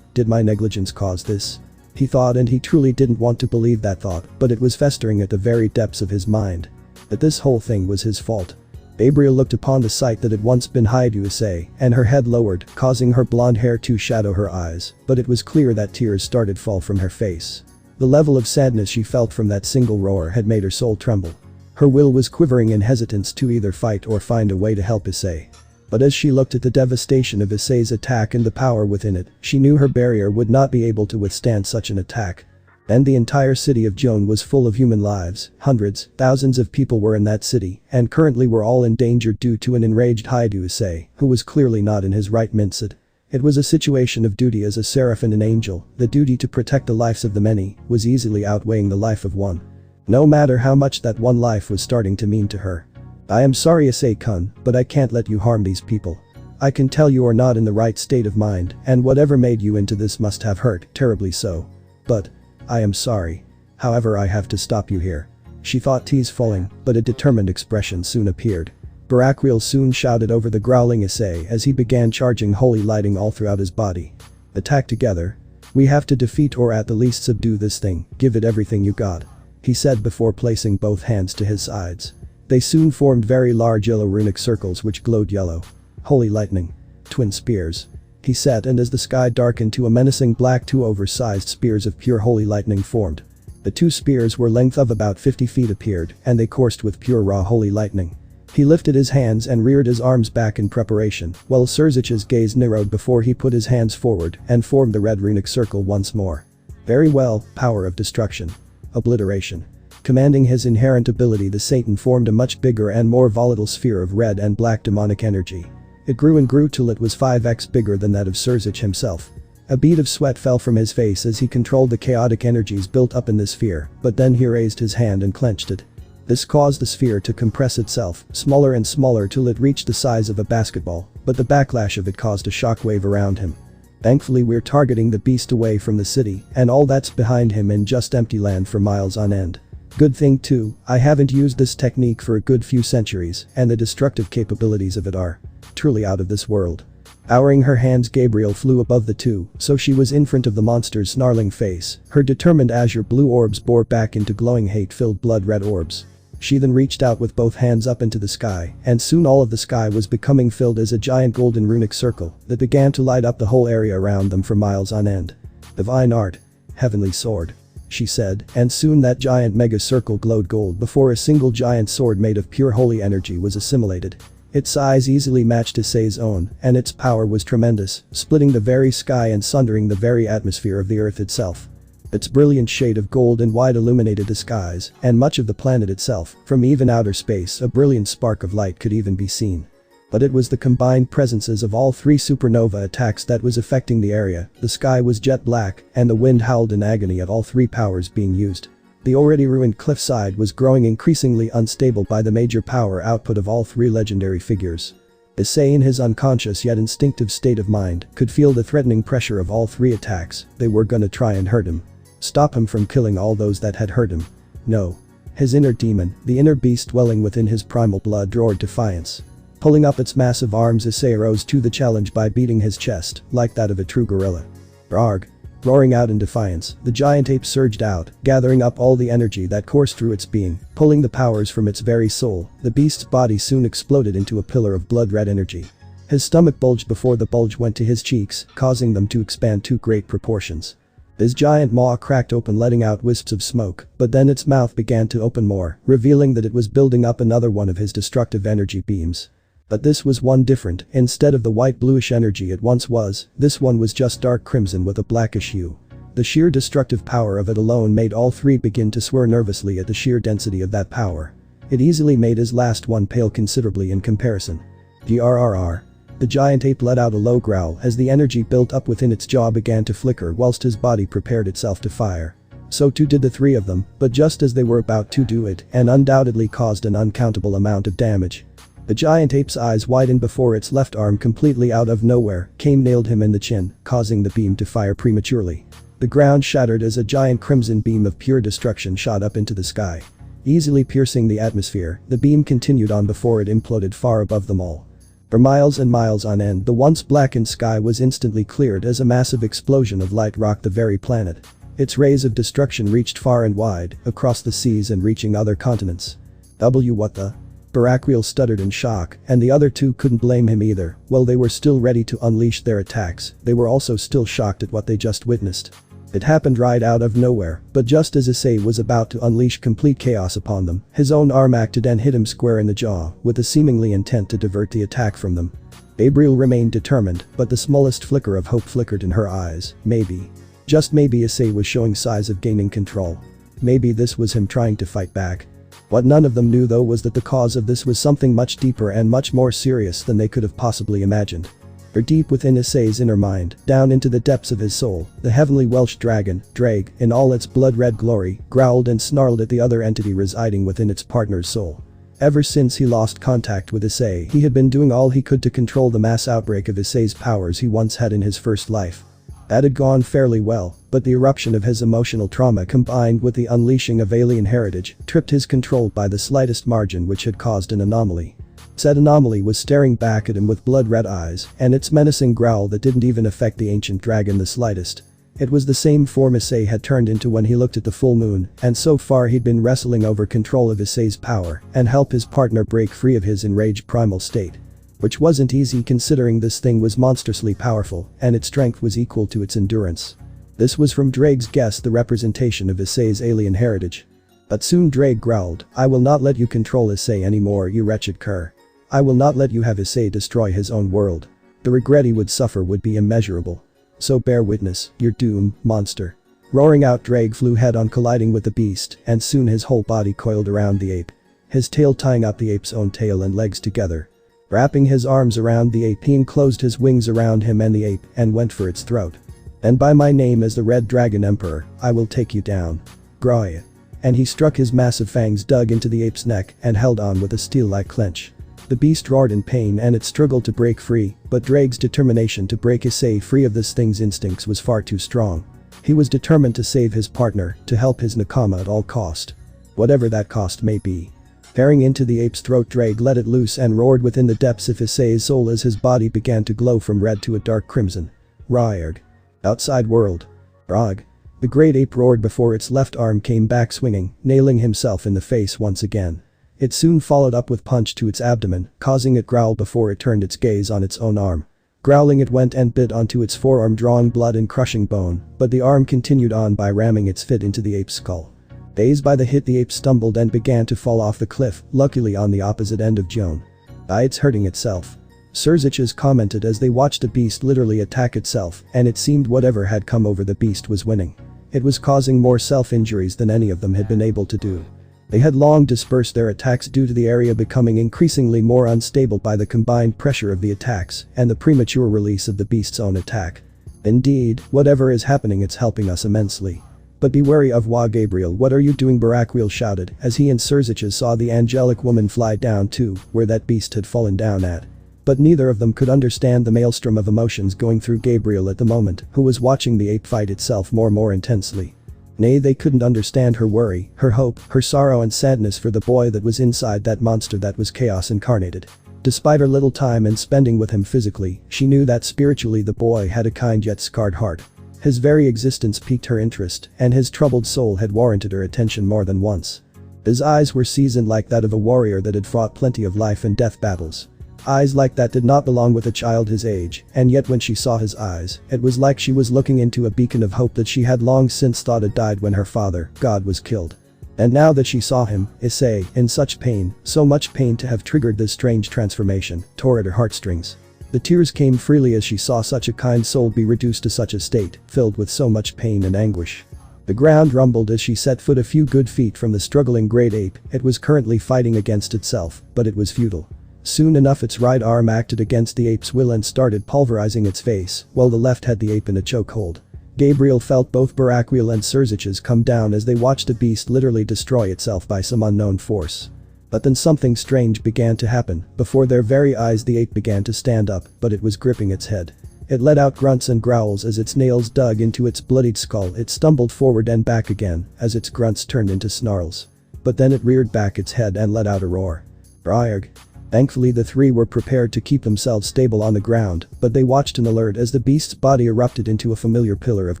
[SPEAKER 1] my negligence cause this? He thought, and he truly didn't want to believe that thought, but it was festering at the very depths of his mind. That this whole thing was his fault. Gabriel looked upon the sight that had once been Haidu Issei, and her head lowered, causing her blonde hair to shadow her eyes, but it was clear that tears started fall from her face. The level of sadness she felt from that single roar had made her soul tremble. Her will was quivering in hesitance to either fight or find a way to help Issei. But as she looked at the devastation of Issei's attack and the power within it, she knew her barrier would not be able to withstand such an attack. And the entire city of Joan was full of human lives. Hundreds, thousands of people were in that city, and currently were all in danger due to an enraged Haidu Issei, who was clearly not in his right mindset. It was a situation of duty as a seraph and an angel. The duty to protect the lives of the many was easily outweighing the life of one. No matter how much that one life was starting to mean to her. I am sorry, Issei-kun, but I can't let you harm these people. I can tell you are not in the right state of mind, and whatever made you into this must have hurt terribly so. But I am sorry. However, I have to stop you here. She thought tears falling, but a determined expression soon appeared. Baraquiel soon shouted over the growling Issei as he began charging holy lighting all throughout his body. Attack together. We have to defeat or at the least subdue this thing, give it everything you got. He said before placing both hands to his sides. They soon formed very large yellow runic circles which glowed yellow. Holy lightning. Twin spears. He said, and as the sky darkened to a menacing black, two oversized spears of pure holy lightning formed. The two spears were length of about 50 feet appeared, and they coursed with pure raw holy lightning. He lifted his hands and reared his arms back in preparation, while Surzich's gaze narrowed before he put his hands forward and formed the red runic circle once more. Very well, power of destruction. Obliteration. Commanding his inherent ability, the Satan formed a much bigger and more volatile sphere of red and black demonic energy. It grew and grew till it was 5x bigger than that of Surzich himself. A bead of sweat fell from his face as he controlled the chaotic energies built up in the sphere, but then he raised his hand and clenched it. This caused the sphere to compress itself, smaller and smaller till it reached the size of a basketball, but the backlash of it caused a shockwave around him. Thankfully we're targeting the beast away from the city, and all that's behind him in just empty land for miles on end. Good thing too, I haven't used this technique for a good few centuries, and the destructive capabilities of it are truly out of this world. Powering her hands, Gabriel flew above the two, so she was in front of the monster's snarling face. Her determined azure blue orbs bore back into glowing hate-filled blood-red orbs. She then reached out with both hands up into the sky, and soon all of the sky was becoming filled as a giant golden runic circle that began to light up the whole area around them for miles on end. Divine art. Heavenly sword. She said, and soon that giant mega circle glowed gold before a single giant sword made of pure holy energy was assimilated. Its size easily matched Issei's own, and its power was tremendous, splitting the very sky and sundering the very atmosphere of the earth itself. Its brilliant shade of gold and white illuminated the skies and much of the planet itself. From even outer space, a brilliant spark of light could even be seen. But it was the combined presences of all three supernova attacks that was affecting the area. The sky was jet black, and the wind howled in agony at all three powers being used. The already ruined cliffside was growing increasingly unstable by the major power output of all three legendary figures. Issei, in his unconscious yet instinctive state of mind, could feel the threatening pressure of all three attacks. They were gonna try and hurt him. Stop him from killing all those that had hurt him. No. His inner demon, the inner beast dwelling within his primal blood, roared defiance. Pulling up its massive arms, Issei rose to the challenge by beating his chest, like that of a true gorilla. Rarg. Roaring out in defiance, the giant ape surged out, gathering up all the energy that coursed through its being, pulling the powers from its very soul. The beast's body soon exploded into a pillar of blood-red energy. His stomach bulged before the bulge went to his cheeks, causing them to expand to great proportions. His giant maw cracked open, letting out wisps of smoke, but then its mouth began to open more, revealing that it was building up another one of his destructive energy beams. But this was one different. Instead of the white-bluish energy it once was, this one was just dark crimson with a blackish hue. The sheer destructive power of it alone made all three begin to swear nervously at the sheer density of that power. It easily made his last one pale considerably in comparison. DRRR. The giant ape let out a low growl as the energy built up within its jaw began to flicker whilst his body prepared itself to fire. So too did the three of them, but just as they were about to do it, and undoubtedly caused an uncountable amount of damage. The giant ape's eyes widened before its left arm completely out of nowhere nailed him in the chin, causing the beam to fire prematurely. The ground shattered as a giant crimson beam of pure destruction shot up into the sky. Easily piercing the atmosphere, the beam continued on before it imploded far above them all. For miles and miles on end, the once blackened sky was instantly cleared as a massive explosion of light rocked the very planet. Its rays of destruction reached far and wide, across the seas and reaching other continents. What the? Baracriel stuttered in shock, and the other two couldn't blame him either. While they were still ready to unleash their attacks, they were also still shocked at what they just witnessed. It happened right out of nowhere, but just as Issei was about to unleash complete chaos upon them, his own arm acted and hit him square in the jaw, with a seemingly intent to divert the attack from them. Gabriel remained determined, but the smallest flicker of hope flickered in her eyes. Maybe. Just maybe Issei was showing signs of gaining control. Maybe this was him trying to fight back. What none of them knew though was that the cause of this was something much deeper and much more serious than they could have possibly imagined. For deep within Issei's inner mind, down into the depths of his soul, the heavenly Welsh dragon, Drag, in all its blood-red glory, growled and snarled at the other entity residing within its partner's soul. Ever since he lost contact with Issei, he had been doing all he could to control the mass outbreak of Issei's powers he once had in his first life. That had gone fairly well, but the eruption of his emotional trauma combined with the unleashing of alien heritage tripped his control by the slightest margin, which had caused an anomaly. Said anomaly was staring back at him with blood-red eyes, and its menacing growl that didn't even affect the ancient dragon the slightest. It was the same form Issei had turned into when he looked at the full moon, and so far he'd been wrestling over control of Issei's power and help his partner break free of his enraged primal state. Which wasn't easy considering this thing was monstrously powerful and its strength was equal to its endurance. This was from Drake's guess the representation of Issei's alien heritage. But soon Drake growled, "I will not let you control Issei anymore, you wretched cur. I will not let you have Issei destroy his own world. The regret he would suffer would be immeasurable. So bear witness, your doom, monster." Roaring out, Drake flew head-on, colliding with the beast, and soon his whole body coiled around the ape. His tail tying up the ape's own tail and legs together. Wrapping his arms around the ape, he enclosed his wings around him and the ape and went for its throat. "And by my name as the Red Dragon Emperor, I will take you down. Groy." And he struck his massive fangs dug into the ape's neck and held on with a steel-like clench. The beast roared in pain and it struggled to break free, but Drake's determination to break Issei free of this thing's instincts was far too strong. He was determined to save his partner, to help his nakama at all cost. Whatever that cost may be. Tearing into the ape's throat, Drake let it loose and roared within the depths of Issei's soul as his body began to glow from red to a dark crimson. Rayarg. Outside world. Rog. The great ape roared before its left arm came back swinging, nailing himself in the face once again. It soon followed up with punch to its abdomen, causing it growl before it turned its gaze on its own arm. Growling, it went and bit onto its forearm, drawing blood and crushing bone, but the arm continued on by ramming its fit into the ape's skull. Dazed by the hit, the ape stumbled and began to fall off the cliff, luckily on the opposite end of Joan. "It's hurting itself." Surziches commented as they watched the beast literally attack itself, and it seemed whatever had come over the beast was winning. It was causing more self-injuries than any of them had been able to do. They had long dispersed their attacks due to the area becoming increasingly more unstable by the combined pressure of the attacks and the premature release of the beast's own attack. "Indeed, whatever is happening, it's helping us immensely. But be wary of Gabriel, what are you doing?" Baraquiel shouted as he and Surziches saw the angelic woman fly down to where that beast had fallen down at. But neither of them could understand the maelstrom of emotions going through Gabriel at the moment, who was watching the ape fight itself more intensely. Nay, they couldn't understand her worry, her hope, her sorrow and sadness for the boy that was inside that monster that was chaos incarnated. Despite her little time and spending with him physically, she knew that spiritually the boy had a kind yet scarred heart. His very existence piqued her interest, and his troubled soul had warranted her attention more than once. His eyes were seasoned like that of a warrior that had fought plenty of life and death battles. Eyes like that did not belong with a child his age, and yet when she saw his eyes, it was like she was looking into a beacon of hope that she had long since thought had died when her father, God, was killed. And now that she saw him, Issei, in such pain, so much pain to have triggered this strange transformation, tore at her heartstrings. The tears came freely as she saw such a kind soul be reduced to such a state, filled with so much pain and anguish. The ground rumbled as she set foot a few good feet from the struggling great ape. It was currently fighting against itself, but it was futile. Soon enough its right arm acted against the ape's will and started pulverizing its face, while the left had the ape in a chokehold. Gabriel felt both Baraquiel and Surziches come down as they watched the beast literally destroy itself by some unknown force. But then something strange began to happen. Before their very eyes the ape began to stand up, but it was gripping its head. It let out grunts and growls as its nails dug into its bloodied skull. It stumbled forward and back again as its grunts turned into snarls. But then it reared back its head and let out a roar. Rayarg. Thankfully the three were prepared to keep themselves stable on the ground, but they watched in alert as the beast's body erupted into a familiar pillar of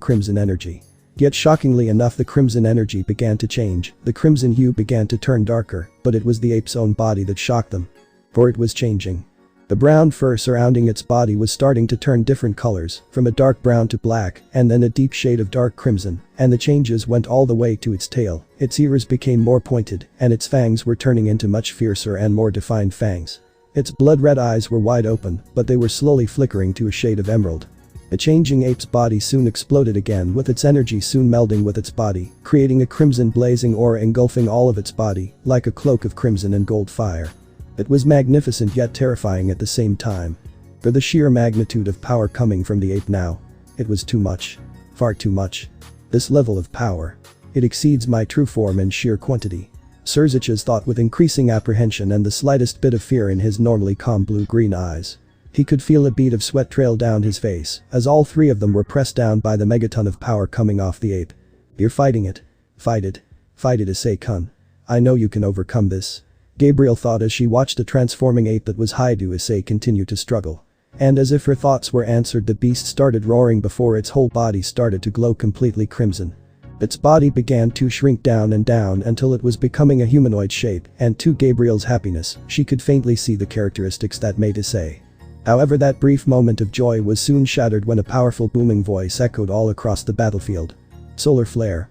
[SPEAKER 1] crimson energy. Yet shockingly enough the crimson energy began to change, the crimson hue began to turn darker, but it was the ape's own body that shocked them. For it was changing. The brown fur surrounding its body was starting to turn different colors, from a dark brown to black, and then a deep shade of dark crimson, and the changes went all the way to its tail. Its ears became more pointed, and its fangs were turning into much fiercer and more defined fangs. Its blood-red eyes were wide open, but they were slowly flickering to a shade of emerald. The changing ape's body soon exploded again, with its energy soon melding with its body, creating a crimson blazing aura engulfing all of its body, like a cloak of crimson and gold fire. It was magnificent yet terrifying at the same time. For the sheer magnitude of power coming from the ape now. It was too much. Far too much. This level of power. It exceeds my true form in sheer quantity. Surziches thought with increasing apprehension and the slightest bit of fear in his normally calm blue-green eyes. He could feel a bead of sweat trail down his face, as all three of them were pressed down by the megaton of power coming off the ape. You're fighting it. Fight it. Fight it, Issei-kun. I know you can overcome this. Gabriel thought as she watched the transforming ape that was Haidu Issei continue to struggle. And as if her thoughts were answered, the beast started roaring before its whole body started to glow completely crimson. Its body began to shrink down and down until it was becoming a humanoid shape, and to Gabriel's happiness, she could faintly see the characteristics that made Issei. However, that brief moment of joy was soon shattered when a powerful booming voice echoed all across the battlefield. Solar flare.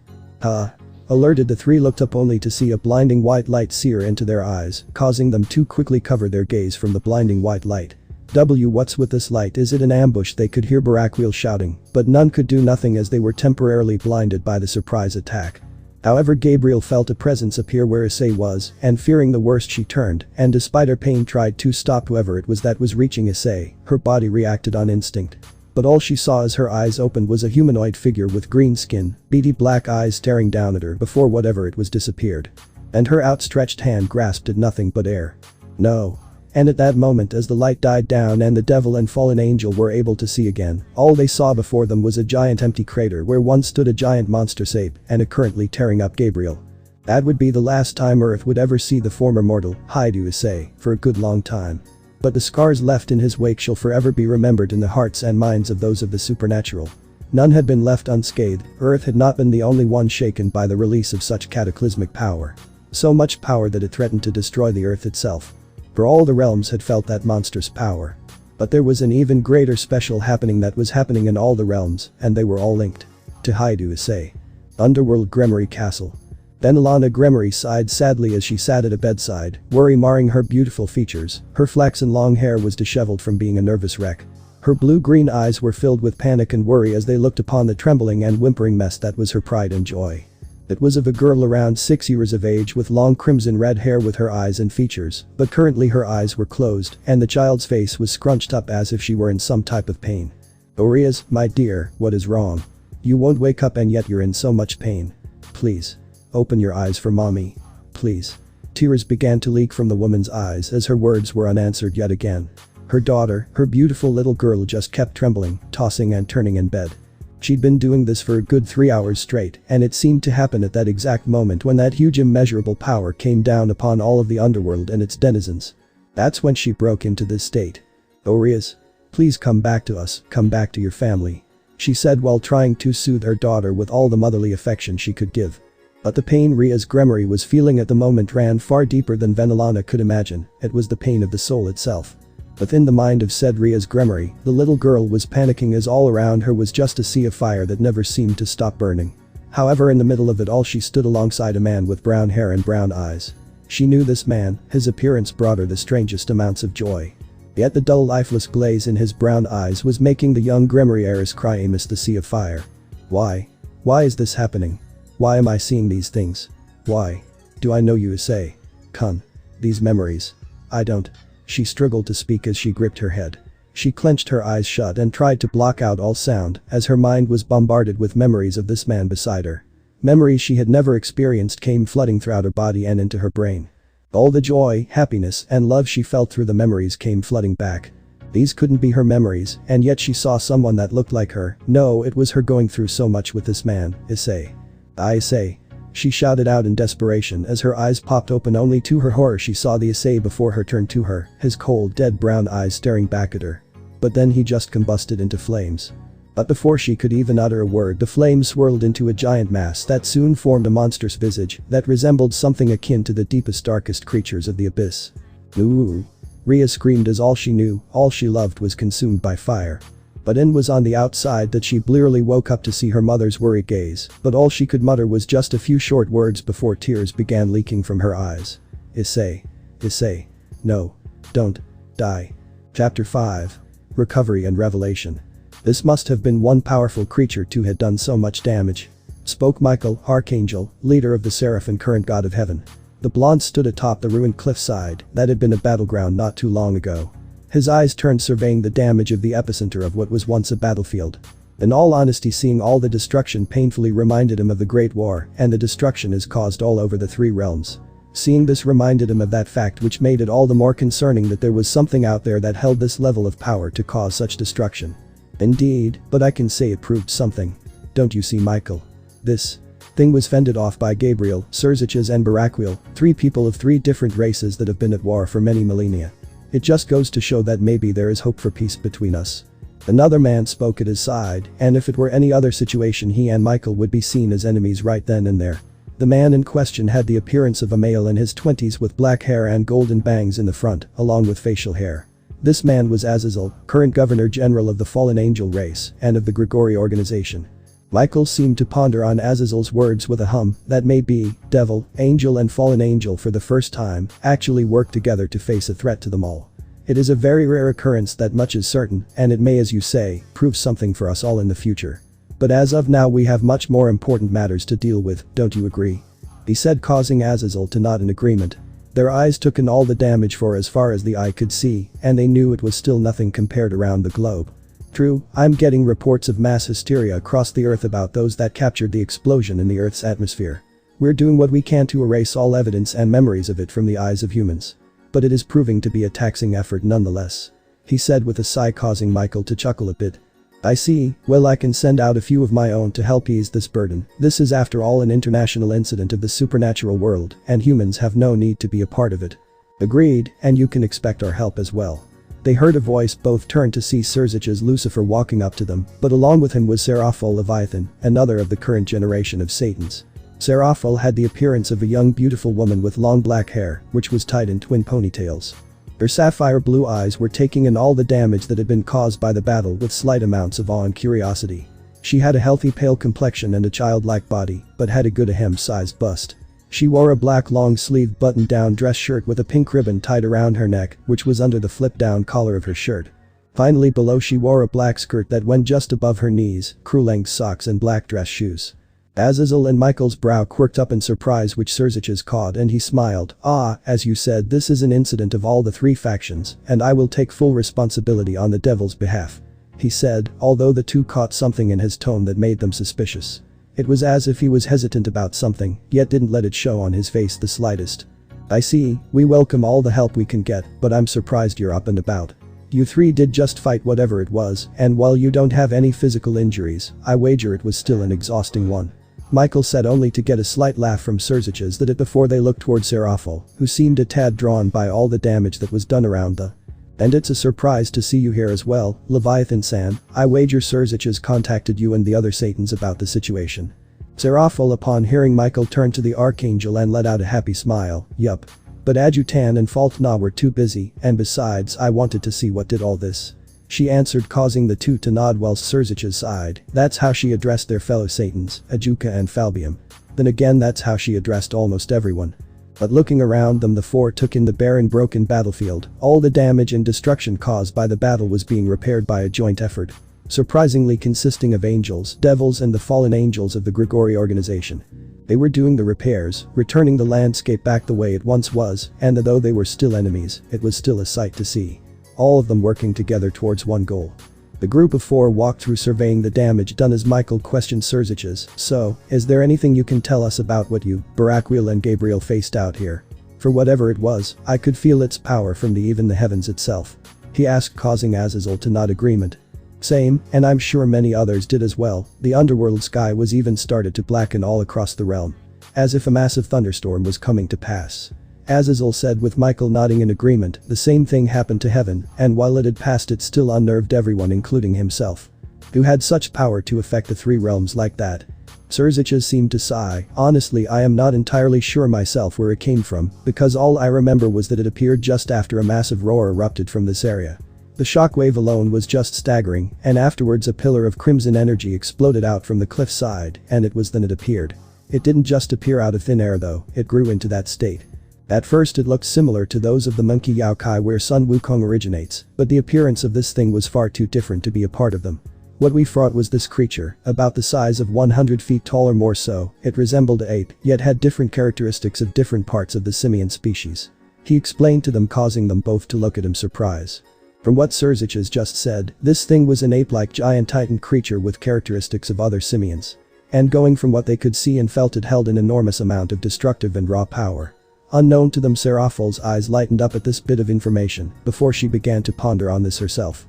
[SPEAKER 1] Alerted, the three looked up only to see a blinding white light sear into their eyes, causing them to quickly cover their gaze from the blinding white light. What's with this light? Is it an ambush? They could hear Barakwil shouting, but none could do nothing as they were temporarily blinded by the surprise attack. However, Gabriel felt a presence appear where Issei was, and fearing the worst she turned, and despite her pain tried to stop whoever it was that was reaching Issei. Her body reacted on instinct. But all she saw as her eyes opened was a humanoid figure with green skin, beady black eyes staring down at her before whatever it was disappeared. And her outstretched hand grasped at nothing but air. No. And at that moment, as the light died down and the devil and fallen angel were able to see again, all they saw before them was a giant empty crater where once stood a giant monster ape and it currently tearing up Gabriel. That would be the last time Earth would ever see the former mortal, Haidu Issei, for a good long time. But the scars left in his wake shall forever be remembered in the hearts and minds of those of the supernatural. None had been left unscathed. Earth had not been the only one shaken by the release of such cataclysmic power. So much power that it threatened to destroy the Earth itself. For all the realms had felt that monstrous power. But there was an even greater special happening that was happening in all the realms, and they were all linked to Haidu Issei. Underworld Gremory Castle. Then Alana Gremory sighed sadly as she sat at a bedside, worry marring her beautiful features. Her flaxen long hair was disheveled from being a nervous wreck. Her blue-green eyes were filled with panic and worry as they looked upon the trembling and whimpering mess that was her pride and joy. It was of a girl around 6 years of age with long crimson red hair with her eyes and features, but currently her eyes were closed and the child's face was scrunched up as if she were in some type of pain. Orias, my dear, what is wrong? You won't wake up and yet you're in so much pain. Please. Open your eyes for mommy. Please. Tears began to leak from the woman's eyes as her words were unanswered yet again. Her daughter, her beautiful little girl, just kept trembling, tossing and turning in bed. She'd been doing this for a good 3 hours straight, and it seemed to happen at that exact moment when that huge immeasurable power came down upon all of the underworld and its denizens. That's when she broke into this state. Orias. Please come back to us, come back to your family. She said while trying to soothe her daughter with all the motherly affection she could give. But the pain Ria's Gremory was feeling at the moment ran far deeper than Venelana could imagine. It was the pain of the soul itself. Within the mind of said Ria's Gremory, the little girl was panicking as all around her was just a sea of fire that never seemed to stop burning. However, in the middle of it all she stood alongside a man with brown hair and brown eyes. She knew this man, his appearance brought her the strangest amounts of joy. Yet the dull lifeless glaze in his brown eyes was making the young Gremory heiress cry amidst the sea of fire. Why? Why is this happening? Why am I seeing these things? Why? Do I know you, Issei? Kun. These memories. I don't. She struggled to speak as she gripped her head. She clenched her eyes shut and tried to block out all sound as her mind was bombarded with memories of this man beside her. Memories she had never experienced came flooding throughout her body and into her brain. All the joy, happiness, and love she felt through the memories came flooding back. These couldn't be her memories, and yet she saw someone that looked like her. No, it was her going through so much with this man, Issei. Issei. She shouted out in desperation as her eyes popped open. Only to her horror she saw the Issei before her turn to her, his cold dead brown eyes staring back at her. But then he just combusted into flames. But before she could even utter a word, the flames swirled into a giant mass that soon formed a monstrous visage that resembled something akin to the deepest darkest creatures of the abyss. Ooh. Ria screamed as all she knew, all she loved was consumed by fire. But it was on the outside that she blearily woke up to see her mother's worried gaze, but all she could mutter was just a few short words before tears began leaking from her eyes. Issei. Issei. No. Don't. Die. Chapter 5. Recovery and Revelation. This must have been one powerful creature to have done so much damage. Spoke Michael, Archangel, leader of the Seraph and current god of heaven. The blonde stood atop the ruined cliffside that had been a battleground not too long ago. His eyes turned surveying the damage of the epicenter of what was once a battlefield. In all honesty, seeing all the destruction painfully reminded him of the Great War, and the destruction is caused all over the three realms. Seeing this reminded him of that fact, which made it all the more concerning that there was something out there that held this level of power to cause such destruction. Indeed, but I can say it proved something. Don't you see, Michael? This thing was fended off by Gabriel, Surziches and Baraquiel, 3 people of 3 different races that have been at war for many millennia. It just goes to show that maybe there is hope for peace between us. Another man spoke at his side, and if it were any other situation he and Michael would be seen as enemies right then and there. The man in question had the appearance of a male in his 20s with black hair and golden bangs in the front, along with facial hair. This man was Azazel, current Governor General of the Fallen Angel race and of the Grigori organization. Michael seemed to ponder on Azazel's words with a hum that may be, devil, angel and fallen angel for the first time actually work together to face a threat to them all. It is a very rare occurrence that much is certain, and it may, as you say, prove something for us all in the future. But as of now we have much more important matters to deal with, don't you agree? He said, causing Azazel to nod in agreement. Their eyes took in all the damage for as far as the eye could see, and they knew it was still nothing compared around the globe. True, I'm getting reports of mass hysteria across the earth about those that captured the explosion in the earth's atmosphere. We're doing what we can to erase all evidence and memories of it from the eyes of humans. But it is proving to be a taxing effort nonetheless. He said with a sigh, causing Michael to chuckle a bit. I see, well, I can send out a few of my own to help ease this burden. This is after all an international incident of the supernatural world, and humans have no need to be a part of it. Agreed, and you can expect our help as well. They heard a voice, both turned to see Surzich's Lucifer walking up to them, but along with him was Seraphol Leviathan, another of the current generation of Satans. Seraphol had the appearance of a young beautiful woman with long black hair, which was tied in twin ponytails. Her sapphire blue eyes were taking in all the damage that had been caused by the battle with slight amounts of awe and curiosity. She had a healthy pale complexion and a childlike body, but had a good ham-sized bust. She wore a black long-sleeved button-down dress shirt with a pink ribbon tied around her neck, which was under the flip-down collar of her shirt. Finally below she wore a black skirt that went just above her knees, crew-length socks and black dress shoes. Azazel and Michael's brow quirked up in surprise, which Surziches caught, and he smiled. As you said, this is an incident of all the 3 factions, and I will take full responsibility on the devil's behalf. He said, although the 2 caught something in his tone that made them suspicious. It was as if he was hesitant about something, yet didn't let it show on his face the slightest. I see, we welcome all the help we can get, but I'm surprised you're up and about. You 3 did just fight whatever it was, and while you don't have any physical injuries, I wager it was still an exhausting one. Michael said, only to get a slight laugh from Surziches that it before they looked toward Seraphol, who seemed a tad drawn by all the damage that was done around the. And it's a surprise to see you here as well, Leviathan-san. I wager Surziches contacted you and the other Satans about the situation. Seraphol, upon hearing Michael, turned to the Archangel and let out a happy smile. Yup. But Adjutan and Faltna were too busy, and besides I wanted to see what did all this. She answered, causing the 2 to nod whilst Surziches sighed. That's how she addressed their fellow Satans, Ajuka and Falbium. Then again, that's how she addressed almost everyone. But looking around them, the 4 took in the barren, broken battlefield. All the damage and destruction caused by the battle was being repaired by a joint effort. Surprisingly consisting of angels, devils and the fallen angels of the Grigori organization. They were doing the repairs, returning the landscape back the way it once was, and though they were still enemies, it was still a sight to see. All of them working together towards one goal. The group of 4 walked through, surveying the damage done as Michael questioned Surziches. So, is there anything you can tell us about what you, Baraquiel and Gabriel, faced out here? For whatever it was, I could feel its power from even the heavens itself. He asked, causing Azazel to nod agreement. Same, and I'm sure many others did as well. The underworld sky was even started to blacken all across the realm. As if a massive thunderstorm was coming to pass. Azazel said, with Michael nodding in agreement. The same thing happened to heaven, and while it had passed it still unnerved everyone, including himself. Who had such power to affect the 3 realms like that? Surziches seemed to sigh. Honestly, I am not entirely sure myself where it came from, because all I remember was that it appeared just after a massive roar erupted from this area. The shockwave alone was just staggering, and afterwards a pillar of crimson energy exploded out from the cliff side, and it was then it appeared. It didn't just appear out of thin air though, it grew into that state. At first it looked similar to those of the monkey Yaokai where Sun Wukong originates, but the appearance of this thing was far too different to be a part of them. What we fought was this creature, about the size of 100 feet tall or more so. It resembled an ape, yet had different characteristics of different parts of the simian species. He explained to them, causing them both to look at him surprise. From what Surziches just said, this thing was an ape-like giant titan creature with characteristics of other simians. And going from what they could see and felt, it held an enormous amount of destructive and raw power. Unknown to them, Seraphol's eyes lightened up at this bit of information before she began to ponder on this herself.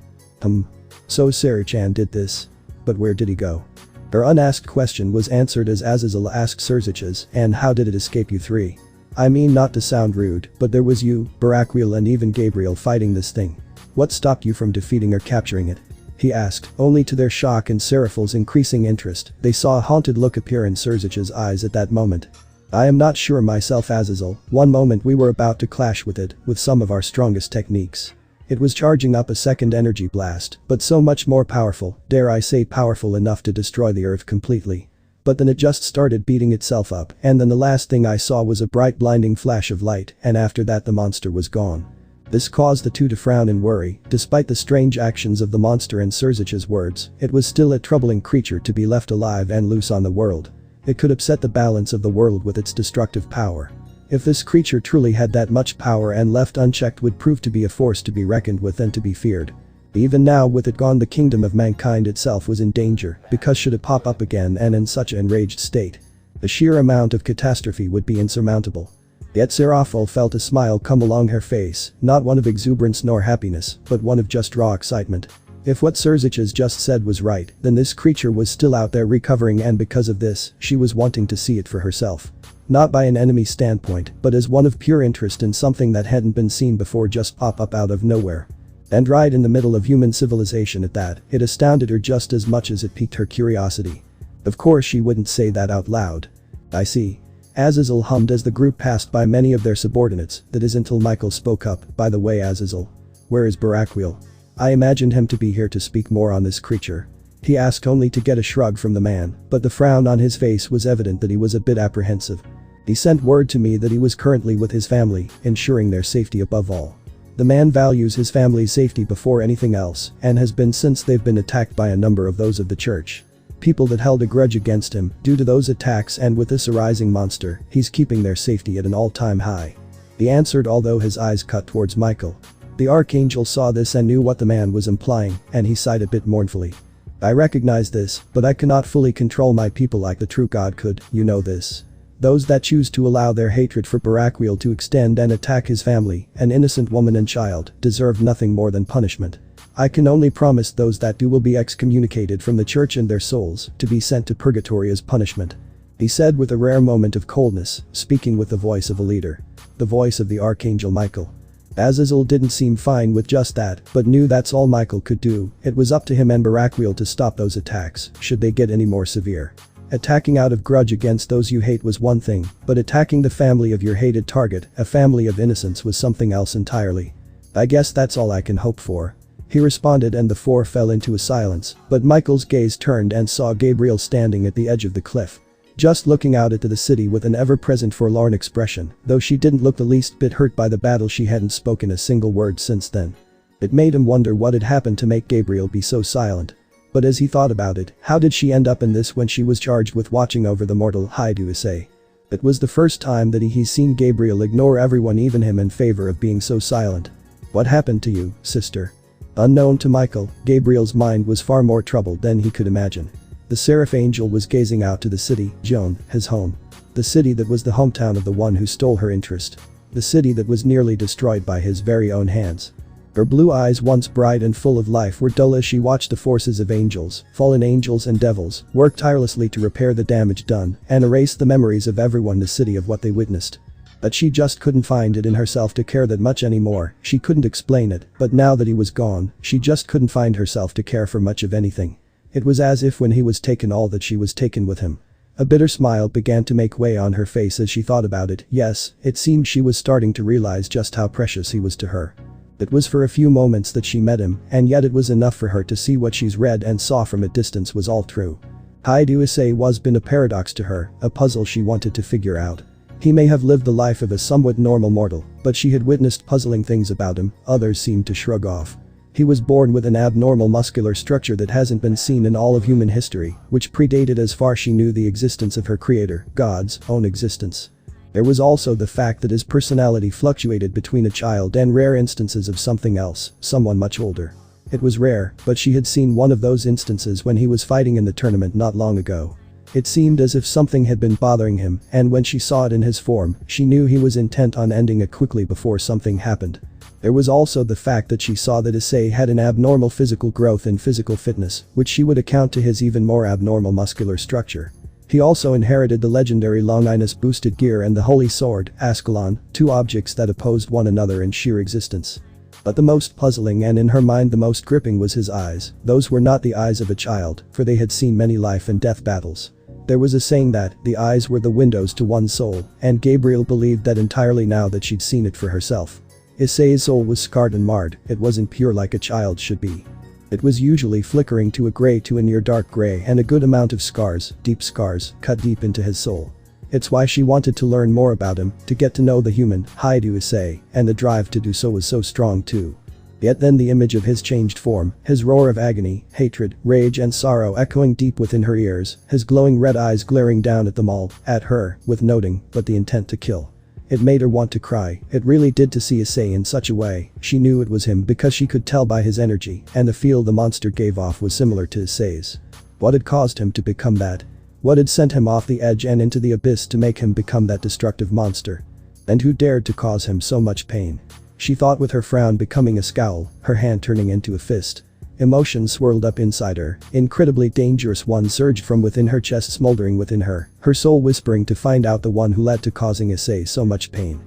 [SPEAKER 1] So Sarachan did this. But where did he go? Her unasked question was answered as Azazel asked Surzich's, and how did it escape you three? I mean not to sound rude, but there was you, Baraquiel and even Gabriel fighting this thing. What stopped you from defeating or capturing it? He asked, only to their shock and Seraphal's increasing interest, they saw a haunted look appear in Surzich's eyes at that moment. I am not sure myself, Azazel. One moment we were about to clash with it, with some of our strongest techniques. It was charging up a second energy blast, but so much more powerful, dare I say powerful enough to destroy the earth completely. But then it just started beating itself up, and then the last thing I saw was a bright blinding flash of light, and after that the monster was gone. This caused the two to frown in worry. Despite the strange actions of the monster and Surzich's words, it was still a troubling creature to be left alive and loose on the world. It could upset the balance of the world with its destructive power. If this creature truly had that much power and left unchecked would prove to be a force to be reckoned with and to be feared. Even now with it gone the kingdom of mankind itself was in danger, because should it pop up again and in such an enraged state, the sheer amount of catastrophe would be insurmountable. Yet Seraphil felt a smile come along her face, not one of exuberance nor happiness, but one of just raw excitement. If what Surzich's just said was right, then this creature was still out there recovering, and because of this, she was wanting to see it for herself. Not by an enemy standpoint, but as one of pure interest in something that hadn't been seen before just pop up out of nowhere. And right in the middle of human civilization at that, it astounded her just as much as it piqued her curiosity. Of course she wouldn't say that out loud. I see. Azazel hummed as the group passed by many of their subordinates, that is until Michael spoke up, by the way Azazel. Where is Baraquiel? I imagined him to be here to speak more on this creature. He asked only to get a shrug from the man, but the frown on his face was evident that he was a bit apprehensive. He sent word to me that he was currently with his family, ensuring their safety above all. The man values his family's safety before anything else, and has been since they've been attacked by a number of those of the church. People that held a grudge against him, due to those attacks, and with this arising monster, he's keeping their safety at an all-time high. He answered, although his eyes cut towards Michael. The archangel saw this and knew what the man was implying, and he sighed a bit mournfully. I recognize this, but I cannot fully control my people like the true God could, you know this. Those that choose to allow their hatred for Baraquiel to extend and attack his family, an innocent woman and child, deserve nothing more than punishment. I can only promise those that do will be excommunicated from the church and their souls, to be sent to purgatory as punishment. He said with a rare moment of coldness, speaking with the voice of a leader. The voice of the Archangel Michael. Azazel didn't seem fine with just that, but knew that's all Michael could do. It was up to him and Baraquiel to stop those attacks, should they get any more severe. Attacking out of grudge against those you hate was one thing, but attacking the family of your hated target, a family of innocents, was something else entirely. I guess that's all I can hope for. He responded, and the four fell into a silence, but Michael's gaze turned and saw Gabriel standing at the edge of the cliff. Just looking out into the city with an ever-present forlorn expression, though she didn't look the least bit hurt by the battle. She hadn't spoken a single word since then. It made him wonder what had happened to make Gabriel be so silent. But as he thought about it, how did she end up in this when she was charged with watching over the mortal Issei? It was the first time that he's seen Gabriel ignore everyone, even him, in favor of being so silent. What happened to you, sister? Unknown to Michael, Gabriel's mind was far more troubled than he could imagine. The Seraph Angel was gazing out to the city, Joan, his home. The city that was the hometown of the one who stole her interest. The city that was nearly destroyed by his very own hands. Her blue eyes, once bright and full of life, were dull as she watched the forces of angels, fallen angels and devils, work tirelessly to repair the damage done and erase the memories of everyone in the city of what they witnessed. But she just couldn't find it in herself to care that much anymore. She couldn't explain it, but now that he was gone, she just couldn't find herself to care for much of anything. It was as if when he was taken, all that she was taken with him. A bitter smile began to make way on her face as she thought about it. Yes, it seemed she was starting to realize just how precious he was to her. It was for a few moments that she met him, and yet it was enough for her to see what she's read and saw from a distance was all true. Issei was been a paradox to her, a puzzle she wanted to figure out. He may have lived the life of a somewhat normal mortal, but she had witnessed puzzling things about him others seemed to shrug off. He was born with an abnormal muscular structure that hasn't been seen in all of human history, which predated, as far she knew, the existence of her creator, God's own existence. There was also the fact that his personality fluctuated between a child and rare instances of something else, someone much older. It was rare, but she had seen one of those instances when he was fighting in the tournament not long ago. It seemed as if something had been bothering him, and when she saw it in his form, she knew he was intent on ending it quickly before something happened. There was also the fact that she saw that Issei had an abnormal physical growth in physical fitness, which she would account to his even more abnormal muscular structure. He also inherited the legendary Longinus boosted gear and the holy sword, Ascalon, two objects that opposed one another in sheer existence. But the most puzzling and in her mind the most gripping was his eyes. Those were not the eyes of a child, for they had seen many life and death battles. There was a saying that the eyes were the windows to one's soul, and Gabriel believed that entirely now that she'd seen it for herself. Issei's soul was scarred and marred, it wasn't pure like a child should be. It was usually flickering to a gray to a near dark gray and a good amount of scars, deep scars, cut deep into his soul. It's why she wanted to learn more about him, to get to know the human, Haidu Issei, and the drive to do so was so strong too. Yet then the image of his changed form, his roar of agony, hatred, rage and sorrow echoing deep within her ears, his glowing red eyes glaring down at them all, at her, with nothing but the intent to kill. It made her want to cry, it really did to see Issei in such a way. She knew it was him because she could tell by his energy, and the feel the monster gave off was similar to Issei's. What had caused him to become that? What had sent him off the edge and into the abyss to make him become that destructive monster? And who dared to cause him so much pain? She thought with her frown becoming a scowl, her hand turning into a fist. Emotions swirled up inside her, incredibly dangerous ones surged from within her chest smoldering within her soul whispering to find out the one who led to causing Issei so much pain.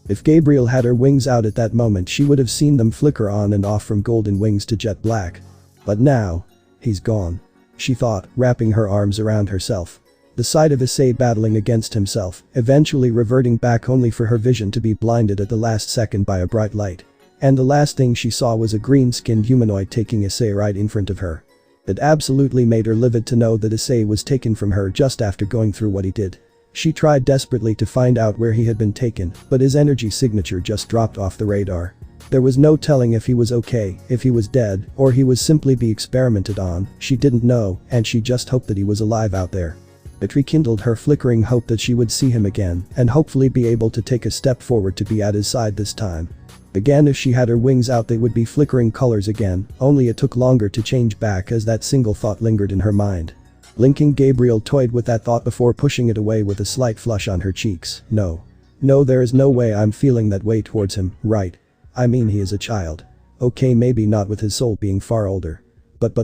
[SPEAKER 1] If Gabriel had her wings out at that moment she would have seen them flicker on and off from golden wings to jet black. But now, he's gone. She thought, wrapping her arms around herself. The sight of Issei battling against himself, eventually reverting back only for her vision to be blinded at the last second by a bright light. And the last thing she saw was a green-skinned humanoid taking Issei right in front of her. It absolutely made her livid to know that Issei was taken from her just after going through what he did. She tried desperately to find out where he had been taken, but his energy signature just dropped off the radar. There was no telling if he was okay, if he was dead, or he was simply being experimented on. She didn't know, and she just hoped that he was alive out there. It rekindled her flickering hope that she would see him again, and hopefully be able to take a step forward to be at his side this time. Again, if she had her wings out they would be flickering colors again, only it took longer to change back as that single thought lingered in her mind. Blinking, Gabriel toyed with that thought before pushing it away with a slight flush on her cheeks. No, there is no way I'm feeling that way towards him, right? I mean he is a child. Okay, maybe not with his soul being far older. But.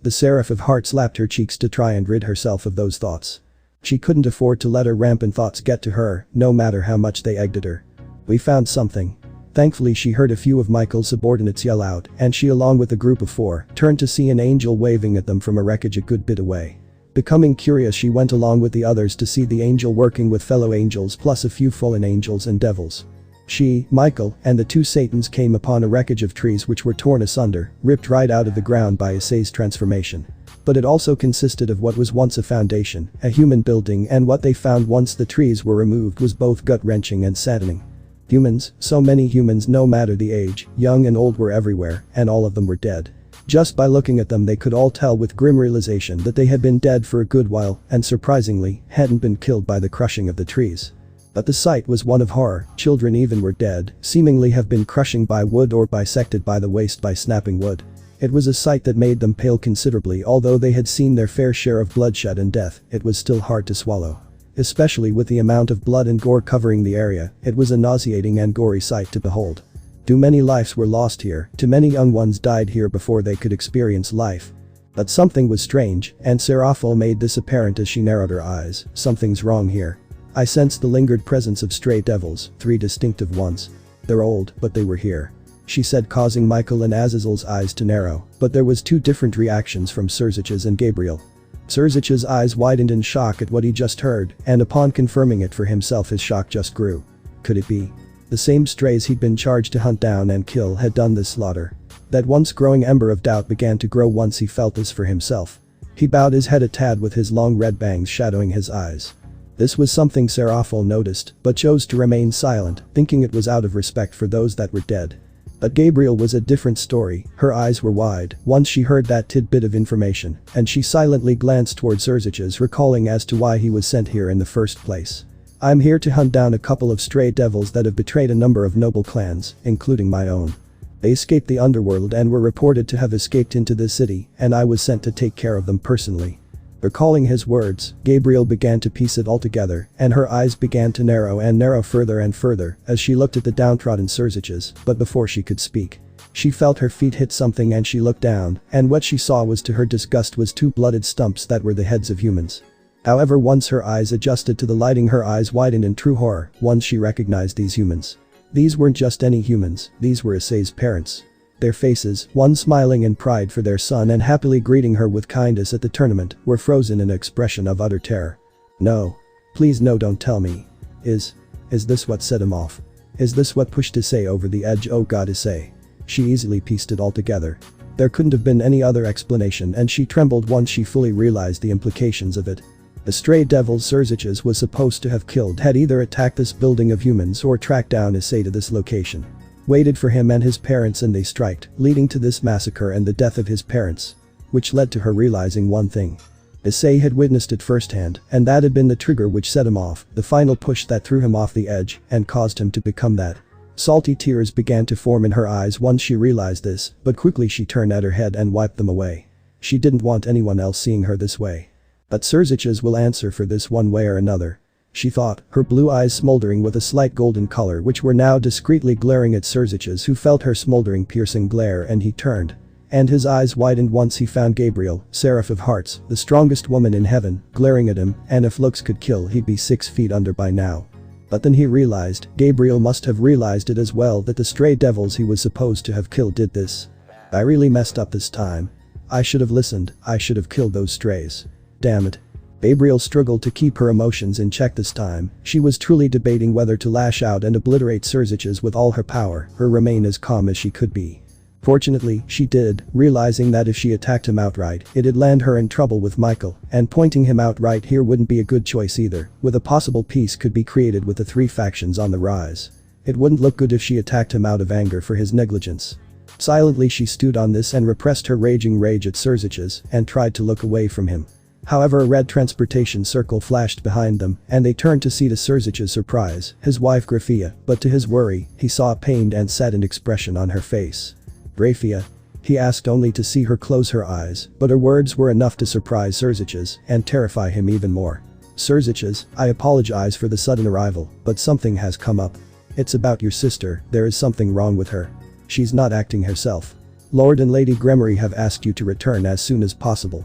[SPEAKER 1] The seraph of heart slapped her cheeks to try and rid herself of those thoughts. She couldn't afford to let her rampant thoughts get to her, no matter how much they egged at her. We found something. Thankfully she heard a few of Michael's subordinates yell out, and she along with a group of 4, turned to see an angel waving at them from a wreckage a good bit away. Becoming curious she went along with the others to see the angel working with fellow angels plus a few fallen angels and devils. She, Michael, and the 2 Satans came upon a wreckage of trees which were torn asunder, ripped right out of the ground by Issei's transformation. But it also consisted of what was once a foundation, a human building, and what they found once the trees were removed was both gut-wrenching and saddening. Humans, so many humans no matter the age, young and old were everywhere, and all of them were dead. Just by looking at them they could all tell with grim realization that they had been dead for a good while and surprisingly, hadn't been killed by the crushing of the trees. But the sight was one of horror, children even were dead, seemingly have been crushing by wood or bisected by the waist by snapping wood. It was a sight that made them pale considerably although they had seen their fair share of bloodshed and death, it was still hard to swallow. Especially with the amount of blood and gore covering the area, it was a nauseating and gory sight to behold. Too many lives were lost here, too many young ones died here before they could experience life. But something was strange, and Serafal made this apparent as she narrowed her eyes. Something's wrong here. I sensed the lingered presence of stray devils, 3 distinctive ones. They're old, but they were here. She said, causing Michael and Azazel's eyes to narrow, but there was 2 different reactions from Serzich's and Gabriel. Serzich's eyes widened in shock at what he just heard, and upon confirming it for himself his shock just grew. Could it be? The same strays he'd been charged to hunt down and kill had done this slaughter. That once growing ember of doubt began to grow once he felt this for himself. He bowed his head a tad with his long red bangs shadowing his eyes. This was something Serafal noticed, but chose to remain silent, thinking it was out of respect for those that were dead. But Gabriel was a different story, her eyes were wide once she heard that tidbit of information, and she silently glanced toward Serzich's recalling as to why he was sent here in the first place. I'm here to hunt down a couple of stray devils that have betrayed a number of noble clans, including my own. They escaped the underworld and were reported to have escaped into this city, and I was sent to take care of them personally. Recalling his words, Gabriel began to piece it all together, and her eyes began to narrow further and further as she looked at the downtrodden Sursages, but before she could speak, she felt her feet hit something and she looked down, and what she saw was to her disgust was two blooded stumps that were the heads of humans. However, once her eyes adjusted to the lighting, her eyes widened in true horror once she recognized these humans. These weren't just any humans, these were Issei's parents. Their faces, one smiling in pride for their son and happily greeting her with kindness at the tournament, were frozen in an expression of utter terror. No. Please no, don't tell me. Is this what set him off? Is this what pushed Issei over the edge? Oh god, Issei. She easily pieced it all together. There couldn't have been any other explanation, and she trembled once she fully realized the implications of it. The stray devil Sursages was supposed to have killed had either attacked this building of humans or tracked down Issei to this location. Waited for him and his parents, and they striked, leading to this massacre and the death of his parents. Which led to her realizing one thing. Issei had witnessed it firsthand, and that had been the trigger which set him off, the final push that threw him off the edge and caused him to become that. Salty tears began to form in her eyes once she realized this, but quickly she turned at her head and wiped them away. She didn't want anyone else seeing her this way. But Sursages will answer for this one way or another, she thought, her blue eyes smoldering with a slight golden color which were now discreetly glaring at Sursages, who felt her smoldering piercing glare, and he turned. And his eyes widened once he found Gabriel, Seraph of Hearts, the strongest woman in heaven, glaring at him, and if looks could kill he'd be 6 feet under by now. But then he realized, Gabriel must have realized it as well, that the stray devils he was supposed to have killed did this. I really messed up this time. I should have listened, I should have killed those strays. Damn it. Gabriel struggled to keep her emotions in check this time. She was truly debating whether to lash out and obliterate Sursages with all her power or remain as calm as she could be. Fortunately, she did, realizing that if she attacked him outright, it'd land her in trouble with Michael, and pointing him outright here wouldn't be a good choice either, with a possible peace could be created with the 3 factions on the rise. It wouldn't look good if she attacked him out of anger for his negligence. Silently she stewed on this and repressed her raging rage at Sursages and tried to look away from him. However, a red transportation circle flashed behind them, and they turned to see to Sursages' surprise, his wife Graphia, but to his worry, he saw a pained and saddened expression on her face. Graphia? He asked, only to see her close her eyes, but her words were enough to surprise Sursages and terrify him even more. Sursages, I apologize for the sudden arrival, but something has come up. It's about your sister, there is something wrong with her. She's not acting herself. Lord and Lady Gremory have asked you to return as soon as possible,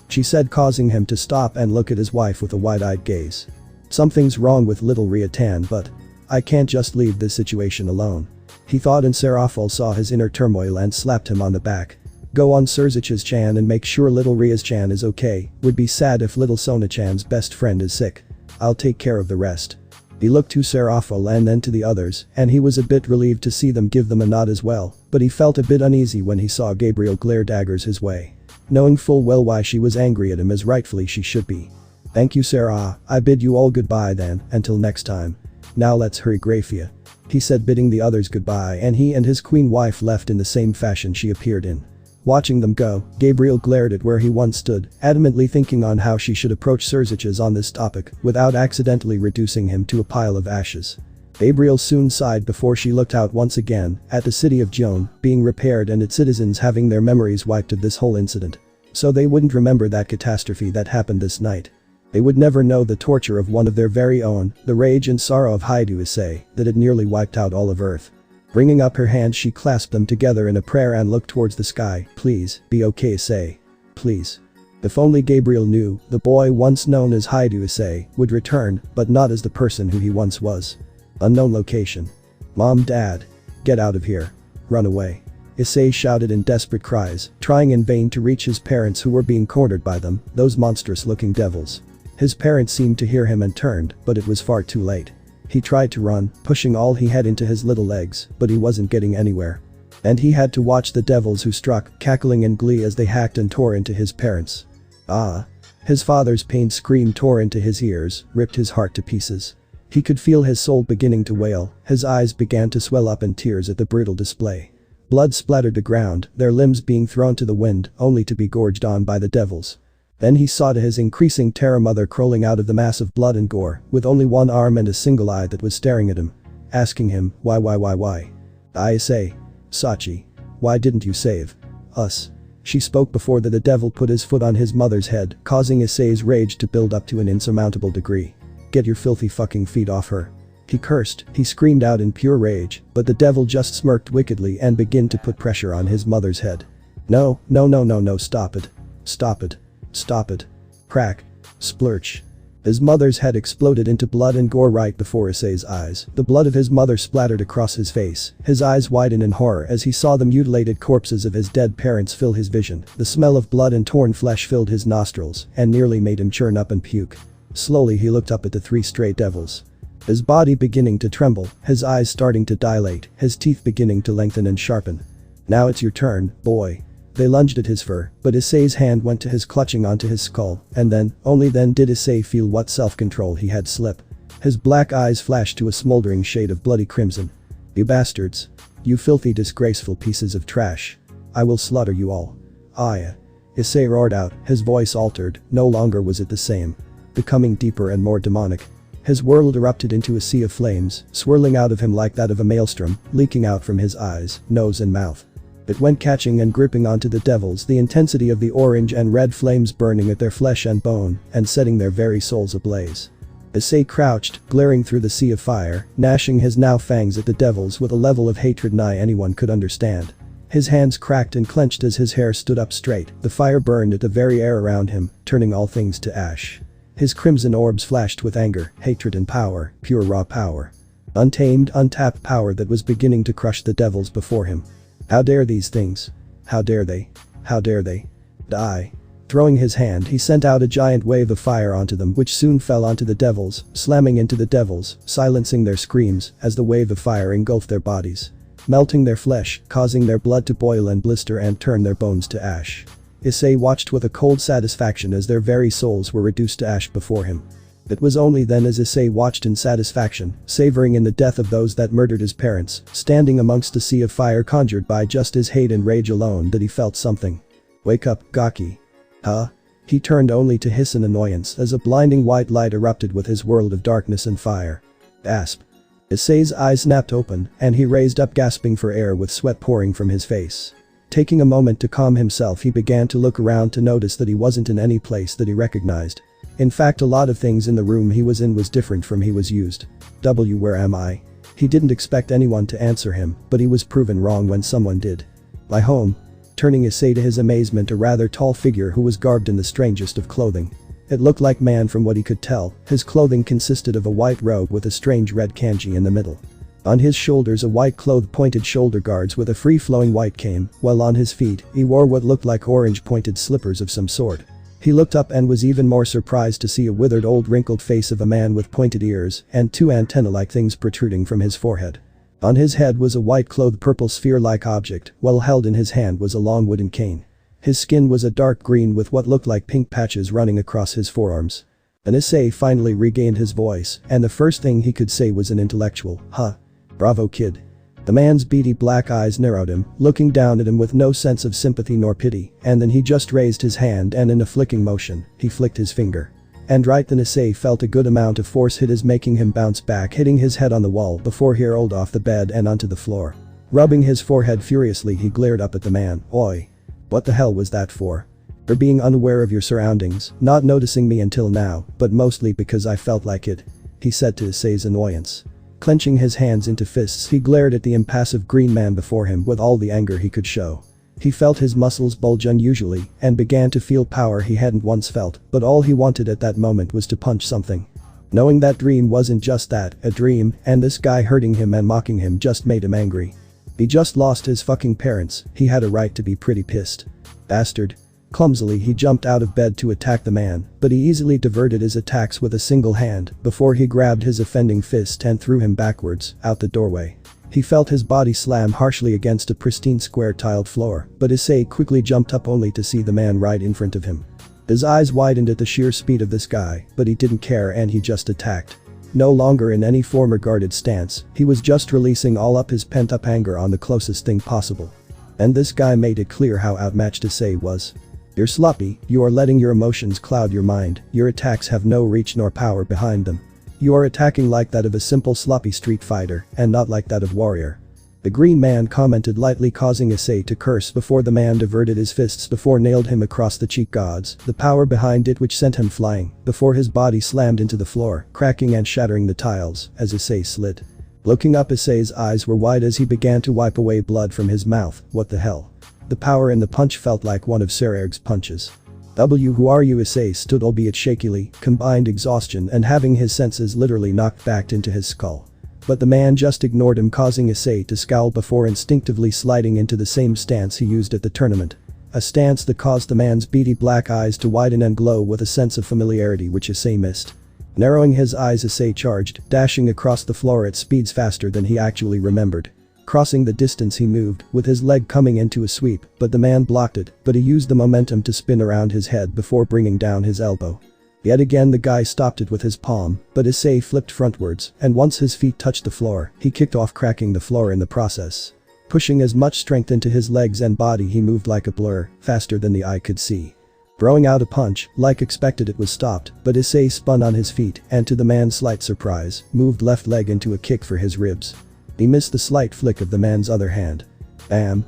[SPEAKER 1] she said, causing him to stop and look at his wife with a wide-eyed gaze. Something's wrong with little Riatan, but I can't just leave this situation alone, he thought, and Serafal saw his inner turmoil and slapped him on the back. Go on, Sursages-chan, and make sure little Riaz-chan is okay. Would be sad if little Sona-chan's best friend is sick. I'll take care of the rest. He looked to Serafal and then to the others, and he was a bit relieved to see them give them a nod as well, but he felt a bit uneasy when he saw Gabriel glare daggers his way, knowing full well why she was angry at him, as rightfully she should be. Thank you, Sarah, I bid you all goodbye then, until next time. Now let's hurry, Graphia, he said, bidding the others goodbye, and he and his queen wife left in the same fashion she appeared in. Watching them go, Gabriel glared at where he once stood, adamantly thinking on how she should approach Sursages on this topic without accidentally reducing him to a pile of ashes. Gabriel soon sighed before she looked out once again at the city of Joan being repaired and its citizens having their memories wiped of this whole incident. So they wouldn't remember that catastrophe that happened this night. They would never know the torture of one of their very own, the rage and sorrow of Issei that had nearly wiped out all of Earth. Bringing up her hands, she clasped them together in a prayer and looked towards the sky. Please, be okay, Issei. Please. If only Gabriel knew, the boy once known as Issei would return, but not as the person who he once was. Unknown location. Mom, Dad. Get out of here. Run away. Issei shouted in desperate cries, trying in vain to reach his parents who were being cornered by them, those monstrous-looking devils. His parents seemed to hear him and turned, but it was far too late. He tried to run, pushing all he had into his little legs, but he wasn't getting anywhere. And he had to watch the devils who struck, cackling in glee as they hacked and tore into his parents. Ah. His father's pained scream tore into his ears, ripped his heart to pieces. He could feel his soul beginning to wail, his eyes began to swell up in tears at the brutal display. Blood splattered the ground, their limbs being thrown to the wind, only to be gorged on by the devils. Then he saw to his increasing terror Mother crawling out of the mass of blood and gore, with only one arm and a single eye that was staring at him, asking him, why? I say, Sachi, why didn't you save us? She spoke before the devil put his foot on his mother's head, causing Issei's rage to build up to an insurmountable degree. Get your filthy fucking feet off her. He cursed, he screamed out in pure rage, but the devil just smirked wickedly and began to put pressure on his mother's head. No, no, no, no, no, stop it. Stop it. Stop it. Crack. Splurch. His mother's head exploded into blood and gore right before Issei's eyes. The blood of his mother splattered across his face. His eyes widened in horror as he saw the mutilated corpses of his dead parents fill his vision. The smell of blood and torn flesh filled his nostrils and nearly made him churn up and puke. Slowly he looked up at the three stray devils. His body beginning to tremble, his eyes starting to dilate, his teeth beginning to lengthen and sharpen. Now it's your turn, boy. They lunged at his fur, but Issei's hand went to his clutching onto his skull, and then, only then did Issei feel what self-control he had slip. His black eyes flashed to a smoldering shade of bloody crimson. You bastards. You filthy disgraceful pieces of trash. I will slaughter you all. Issei roared out, his voice altered, no longer was it the same. Becoming deeper and more demonic. His world erupted into a sea of flames, swirling out of him like that of a maelstrom, leaking out from his eyes, nose and mouth. It went catching and gripping onto the devils, the intensity of the orange and red flames burning at their flesh and bone, and setting their very souls ablaze. Issei crouched, glaring through the sea of fire, gnashing his now fangs at the devils with a level of hatred nigh anyone could understand. His hands cracked and clenched as his hair stood up straight, the fire burned at the very air around him, turning all things to ash. His crimson orbs flashed with anger, hatred and power, pure raw power. Untamed, untapped power that was beginning to crush the devils before him. How dare these things? How dare they? How dare they? Die. Throwing his hand, he sent out a giant wave of fire onto them, which soon fell onto the devils, slamming into the devils, silencing their screams as the wave of fire engulfed their bodies. Melting their flesh, causing their blood to boil and blister and turn their bones to ash. Issei watched with a cold satisfaction as their very souls were reduced to ash before him. It was only then as Issei watched in satisfaction, savoring in the death of those that murdered his parents, standing amongst a sea of fire conjured by just his hate and rage alone, that he felt something. Wake up, Gaki. Huh? He turned only to hiss in annoyance as a blinding white light erupted with his world of darkness and fire. Gasp. Issei's eyes snapped open, and he raised up gasping for air with sweat pouring from his face. Taking a moment to calm himself, he began to look around to notice that he wasn't in any place that he recognized. In fact, a lot of things in the room he was in was different from he was used. Where am I? He didn't expect anyone to answer him, but he was proven wrong when someone did. My home. Turning Issei to his amazement, a rather tall figure who was garbed in the strangest of clothing. It looked like man from what he could tell. His clothing consisted of a white robe with a strange red kanji in the middle. On his shoulders a white-clothed pointed shoulder guards with a free-flowing white cane, while on his feet, he wore what looked like orange-pointed slippers of some sort. He looked up and was even more surprised to see a withered old wrinkled face of a man with pointed ears and two antenna-like things protruding from his forehead. On his head was a white-clothed purple sphere-like object, while held in his hand was a long wooden cane. His skin was a dark green with what looked like pink patches running across his forearms. And Issei finally regained his voice, and the first thing he could say was an intellectual, "Huh. Bravo, kid." The man's beady black eyes narrowed him, looking down at him with no sense of sympathy nor pity, and then he just raised his hand and in a flicking motion, he flicked his finger. And right then Issei felt a good amount of force hit his, making him bounce back, hitting his head on the wall before he rolled off the bed and onto the floor. Rubbing his forehead furiously, he glared up at the man. Oi. What the hell was that for? For being unaware of your surroundings, not noticing me until now, but mostly because I felt like it, he said to Issei's annoyance. Clenching his hands into fists, he glared at the impassive green man before him with all the anger he could show. He felt his muscles bulge unusually and began to feel power he hadn't once felt, but all he wanted at that moment was to punch something. Knowing that dream wasn't just that, a dream, and this guy hurting him and mocking him just made him angry. He just lost his fucking parents, he had a right to be pretty pissed. Bastard. Clumsily he jumped out of bed to attack the man, but he easily diverted his attacks with a single hand before he grabbed his offending fist and threw him backwards, out the doorway. He felt his body slam harshly against a pristine square tiled floor, but Issei quickly jumped up only to see the man right in front of him. His eyes widened at the sheer speed of this guy, but he didn't care and he just attacked. No longer in any former guarded stance, he was just releasing all up his pent-up anger on the closest thing possible. And this guy made it clear how outmatched Issei was. You're sloppy, you are letting your emotions cloud your mind, your attacks have no reach nor power behind them. You are attacking like that of a simple sloppy street fighter, and not like that of warrior. The green man commented lightly, causing Issei to curse before the man diverted his fists before nailed him across the cheek. Gods, the power behind it which sent him flying before his body slammed into the floor, cracking and shattering the tiles as Issei slid. Looking up, Issei's eyes were wide as he began to wipe away blood from his mouth. What the hell? The power in the punch felt like one of Sererg's punches. Who are you? Issei stood, albeit shakily, combined exhaustion and having his senses literally knocked back into his skull. But the man just ignored him, causing Issei to scowl before instinctively sliding into the same stance he used at the tournament. A stance that caused the man's beady black eyes to widen and glow with a sense of familiarity which Issei missed. Narrowing his eyes, Issei charged, dashing across the floor at speeds faster than he actually remembered. Crossing the distance he moved, with his leg coming into a sweep, but the man blocked it, but he used the momentum to spin around his head before bringing down his elbow. Yet again the guy stopped it with his palm, but Issei flipped frontwards, and once his feet touched the floor, he kicked off, cracking the floor in the process. Pushing as much strength into his legs and body, he moved like a blur, faster than the eye could see. Throwing out a punch, like expected, it was stopped, but Issei spun on his feet and, to the man's slight surprise, moved left leg into a kick for his ribs. He missed the slight flick of the man's other hand. Bam!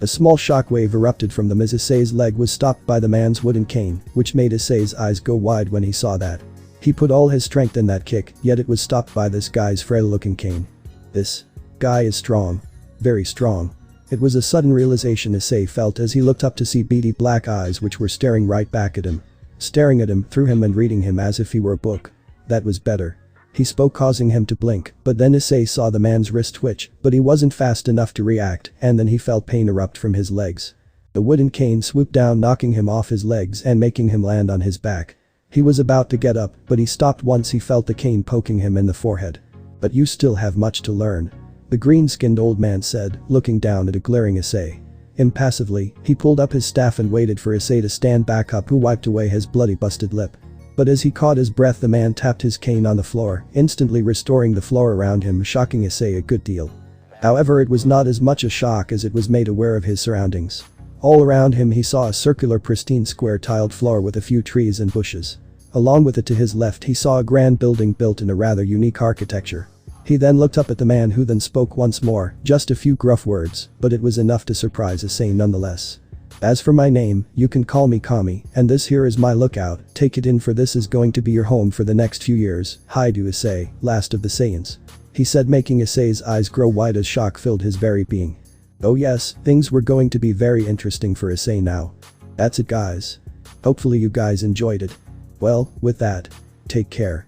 [SPEAKER 1] A small shockwave erupted from them as Issei's leg was stopped by the man's wooden cane, which made Issei's eyes go wide when he saw that. He put all his strength in that kick, yet it was stopped by this guy's frail-looking cane. This guy is strong. Very strong. It was a sudden realization Issei felt as he looked up to see beady black eyes which were staring right back at him. Staring at him, through him, and reading him as if he were a book. That was better. He spoke, causing him to blink, but then Issei saw the man's wrist twitch, but he wasn't fast enough to react, and then he felt pain erupt from his legs. The wooden cane swooped down, knocking him off his legs and making him land on his back. He was about to get up, but he stopped once he felt the cane poking him in the forehead. But you still have much to learn. The green-skinned old man said, looking down at a glaring Issei. Impassively, he pulled up his staff and waited for Issei to stand back up, who wiped away his bloody busted lip. But as he caught his breath, the man tapped his cane on the floor, instantly restoring the floor around him, shocking Issei a good deal. However, it was not as much a shock as it was made aware of his surroundings. All around him he saw a circular, pristine, square tiled floor with a few trees and bushes. Along with it to his left he saw a grand building built in a rather unique architecture. He then looked up at the man, who then spoke once more, just a few gruff words, but it was enough to surprise Issei nonetheless. As for my name, you can call me Kami, and this here is my lookout. Take it in, for this is going to be your home for the next few years. Hi to Issei, last of the Saiyans. He said, making Issei's eyes grow wide as shock filled his very being. Oh yes, things were going to be very interesting for Issei now. That's it, guys. Hopefully you guys enjoyed it. Well, with that, take care.